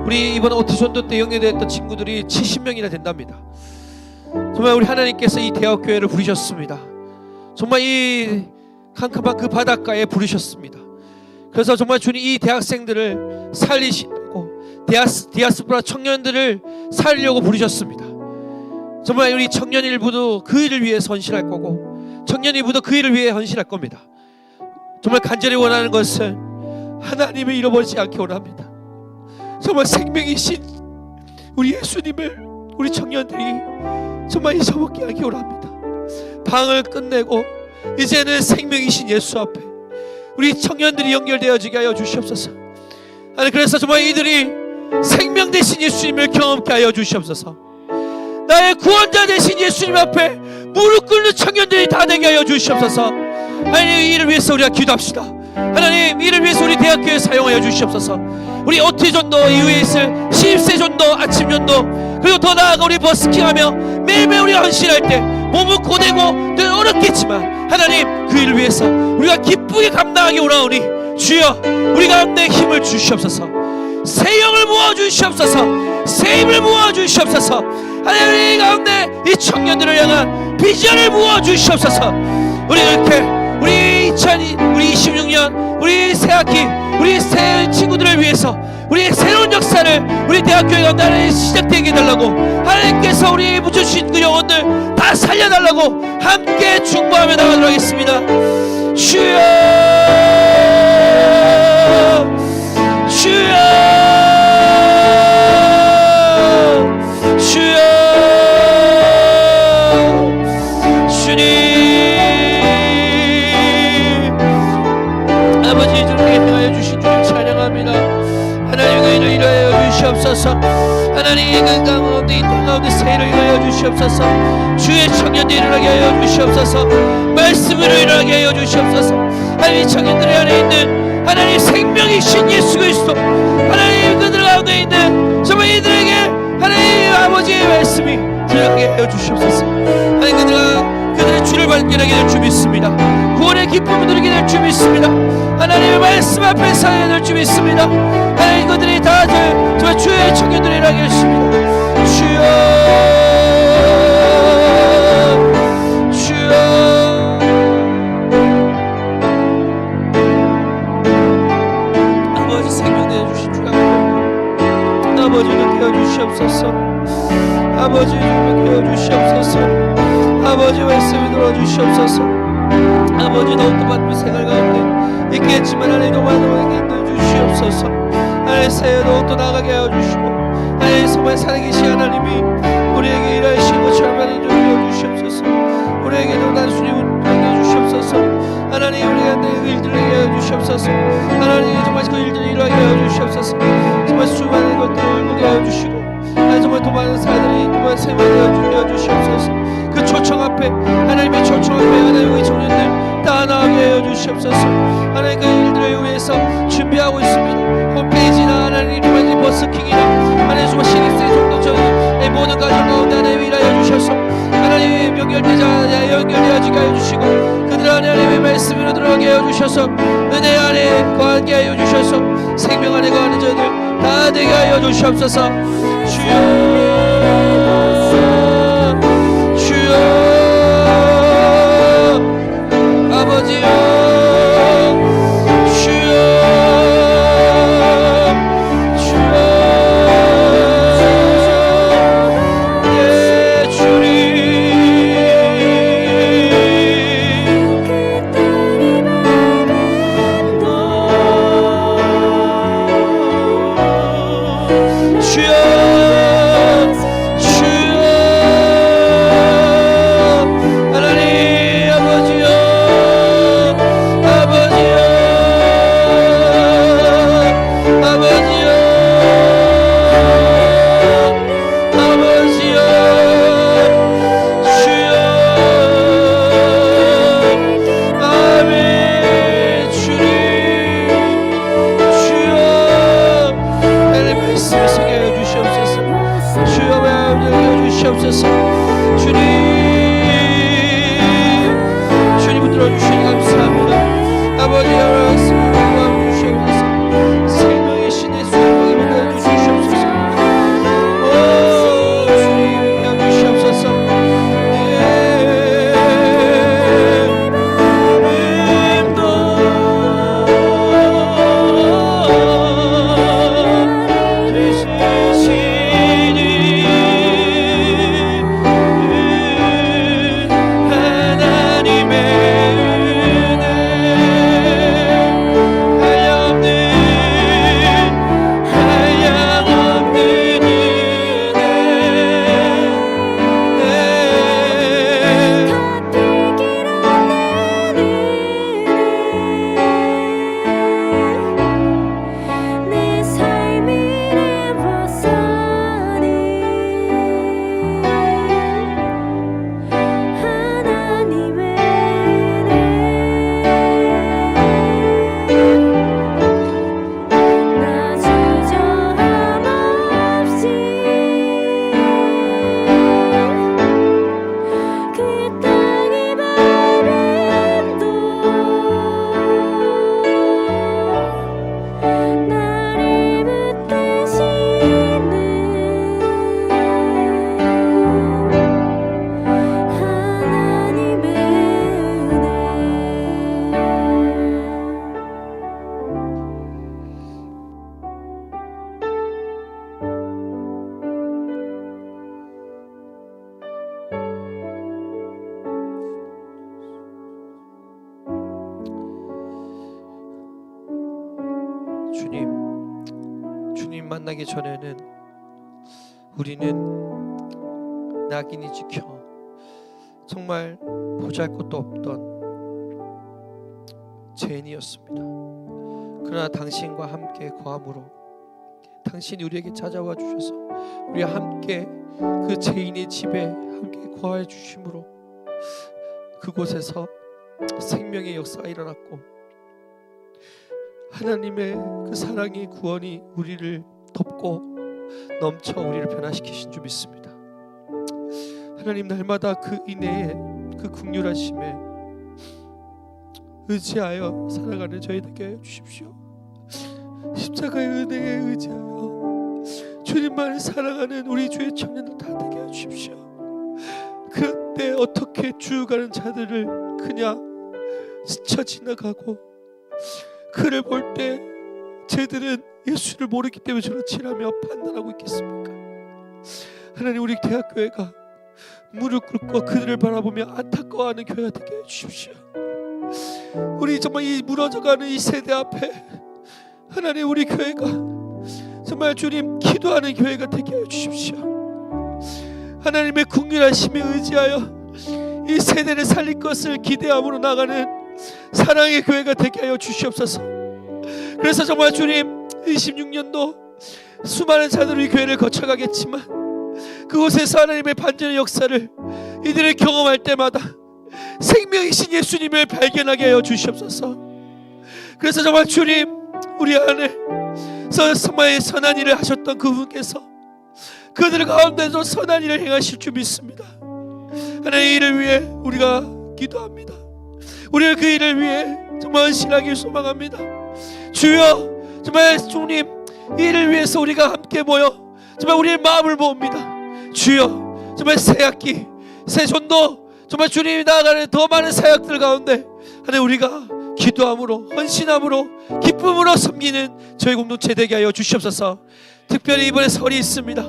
우리 이번 오티존도 때 영예대했던 친구들이 70명이나 된답니다. 정말 우리 하나님께서 이 대학교회를 부르셨습니다. 정말 이 캄캄한 그 바닷가에 부르셨습니다. 그래서 정말 주님 이 대학생들을 살리시고 디아스포라 청년들을 살리려고 부르셨습니다. 정말 우리 청년일부도 그 일을 위해 헌신할 거고 청년일부도 그 일을 위해 헌신할 겁니다. 정말 간절히 원하는 것은 하나님을 잃어버리지 않게 원합니다. 정말 생명이신 우리 예수님을 우리 청년들이 정말 잊어먹게 하기 원합니다. 방을 끝내고 이제는 생명이신 예수 앞에 우리 청년들이 연결되어지게 하여 주시옵소서. 하나님, 그래서 정말 이들이 생명 되신 예수님을 경험케 하여 주시옵소서. 나의 구원자 되신 예수님 앞에 무릎 꿇는 청년들이 다 되게 하여 주시옵소서. 하나님, 이를 위해서 우리가 기도합시다. 하나님, 이를 위해서 우리 대학교에 사용하여 주시옵소서. 우리 OT 전도 이후에 있을 신입생 전도, 아침 전도, 그리고 더 나아가 우리 버스킹하며 매일매일 우리가 헌신할 때 몸은 고되고 늘 어렵겠지만 하나님, 그 일을 위해서 우리가 기쁘게 감당하기 원하오니 주여 우리 가운데 힘을 주시옵소서. 새 영을 모아주시옵소서. 새 힘을 모아주시옵소서. 하나님, 우리 가운데 이 청년들을 향한 비전을 모아주시옵소서. 우리 이렇게 우리 26년 우리 새학기 우리 새 친구들을 위해서 우리의 새로운 역사를 우리 대학교에 가운데 시작되게 해달라고, 하나님께서 우리 붙여주신 그 영혼들 다 살려달라고 함께 중보하며 나가도록 하겠습니다. 주여 주여 주여 주님, 아버지 주님께 행하여 주신 주님 찬양합니다. 하나님, 그 일을 일하여 주시옵소서. 하나님, 그 가운데 이 땅 가운데 새 일을 일하여 주시옵소서. 주의 청년들이 일어나게 하여 주시옵소서. 말씀으로 일어나게 하여 주시옵소서. 하나님, 청년들 안에 있는 하나님 생명이신 예수 그리스도, 하나님 그들 가운데 있는 정말 이들에게 하나님 아버지의 말씀이 들어가게 하여 주시옵소서. 하나님, 그들의 주를 발견하게 될 줄 믿습니다. 구원의 기쁨을 누리게 될 줄 믿습니다. 하나님의 말씀 앞에 서게 될 줄 믿습니다. 하나님, 그들이 다들 정말 주의 청년들이 일하게 하십니다. 주여 주여 아버지, 생명 내주신 주가 아버지 느껴 주시옵소서. 아버지 느껴 주시옵소서. 아버지 말씀이 들어주시옵소서. 아버지, 더욱더 바쁜 생활 가운데 있겠지만 하나님 도만에게 주시옵소서. 하나님, 새해 더욱더 나가게 하여 주시고 하나님, 정말 살아계신 하나님이 우리에게 일하시는 것처럼 하나님 좀 이루어주시옵소서. 우리에게도 단순히 운행해 주시옵소서. 하나님, 우리가 내 일들을 하여 주시옵소서. 하나님, 정말 그 일들을 일하게 하여 주시옵소서. 정말 수많은 것들을 보게 하여 주시고 하나님, 정말 또 많은 사람들이 정말 세워되어 주시옵소서. 그 초청 앞에, 하나님의 초청 앞에 하나님, 우리 청년들 다 나가게 하여 주시옵소서. 하나님, 그 일들을 위해서 준비하고 있습니다. 홈페이지나 하나님 이름의 버스킹이나 하나님 정말 신입생 정도 저희 모든 가정 가운데 하나님 일하여 주셔서 하나님 연결되어지게 하여 주시고 그들 안에 하나님의 말씀으로 들어가게 하여 주셔서 은혜 안에 거하게 하여 주셔서 생명 안에 거하는 자들 다 되게 하여 주시옵소서. 주여 아버지여, 주여 주여 예 주님, 하나님의 은혜 주님 만나기 전에는 우리는 낙인이 찍혀 정말 보잘것도 없던 죄인이었습니다. 그러나 당신과 함께 거함으로 당신이 우리에게 찾아와 주셔서 우리와 함께 그 죄인의 집에 함께 거하여 주심으로 그곳에서 생명의 역사가 일어났고 하나님의 그 사랑의 구원이 우리를 덮고 넘쳐 우리를 변화시키신 줄 믿습니다. 하나님, 날마다 그 인내에 그 긍휼하심에 의지하여 살아가는 저희 되게 하여 주십시오. 십자가의 은혜에 의지하여 주님만을 사랑하는 우리 주의 청년들 다 되게 하여 주십시오. 그때 어떻게 죽어가는 자들을 그냥 스쳐 지나가고 그를 볼 때 쟤들은 예수를 모르기 때문에 저렇지라며 판단하고 있겠습니까? 하나님, 우리 대학교회가 무릎 꿇고 그들을 바라보며 안타까워하는 교회가 되게 해주십시오. 우리 정말 이 무너져가는 이 세대 앞에 하나님, 우리 교회가 정말 주님 기도하는 교회가 되게 해주십시오. 하나님의 긍휼하심에 의지하여 이 세대를 살릴 것을 기대함으로 나가는 사랑의 교회가 되게 하여 주시옵소서. 그래서 정말 주님 26년도 수많은 자들이 교회를 거쳐가겠지만 그곳에서 하나님의 반전의 역사를 이들을 경험할 때마다 생명이신 예수님을 발견하게 하여 주시옵소서. 그래서 정말 주님, 우리 안에서 정말 선한 일을 하셨던 그분께서 그들 가운데서 선한 일을 행하실 줄 믿습니다. 하나님, 이를 위해 우리가 기도합니다. 우리가 그 일을 위해 정말 신하길 소망합니다. 주여, 정말 주님, 이 일을 위해서 우리가 함께 모여 정말 우리의 마음을 모읍니다. 주여, 정말 새 학기 새 전도 정말 주님이 나아가는 더 많은 사역들 가운데 하나님, 우리가 기도함으로 헌신함으로 기쁨으로 섬기는 저희 공동체 되게 하여 주시옵소서. 특별히 이번에 설이 있습니다.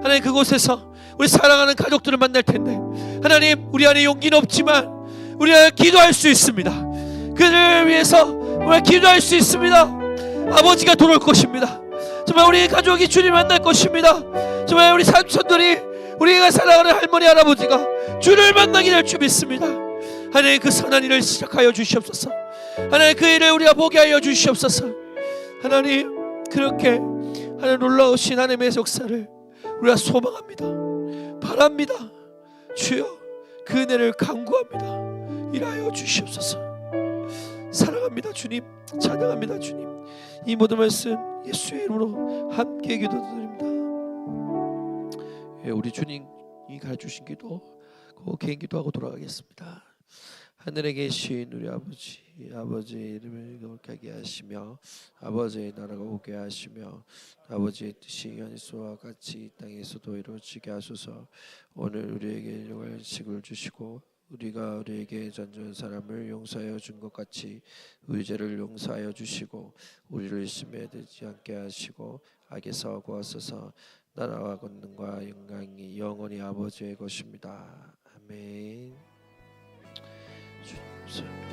하나님, 그곳에서 우리 사랑하는 가족들을 만날 텐데 하나님, 우리 안에 용기는 없지만 우리가 기도할 수 있습니다. 그들을 위해서 정말 기도할 수 있습니다. 아버지가 돌아올 것입니다. 정말 우리 가족이 주님 만날 것입니다. 정말 우리 삼촌들이, 우리가 사랑하는 할머니 할아버지가 주를 만나게 될 줄 믿습니다. 하나님, 그 선한 일을 시작하여 주시옵소서. 하나님, 그 일을 우리가 보게 하여 주시옵소서. 하나님, 그렇게 하나님 놀라우신 하나님의 역사를 우리가 소망합니다. 바랍니다. 주여, 그 은혜를 간구합니다. 일하여 주시옵소서. 사랑합니다 주님, 찬양합니다 주님. 이 모든 말씀 예수의 이름으로 함께 기도드립니다. 우리 주님이 가르쳐주신 기도 그 개인 기도하고 돌아가겠습니다. 하늘에 계신 우리 아버지, 아버지의 이름을 거룩하게 하시며 아버지의 나라가 오게 하시며 아버지의 뜻이 하늘에서와 같이 이 땅에서도 이루어지게 하소서. 오늘 우리에게 일용할 식을 주시고 우리가 우리에게 전전 사람을 용서하여 준 것 같이 우리 죄를 용서하여 주시고 우리를 심에 들지 않게 하시고 악에서 구하소서. 나라와 권능과 영광이 영원히 아버지의 것입니다. 아멘. 주님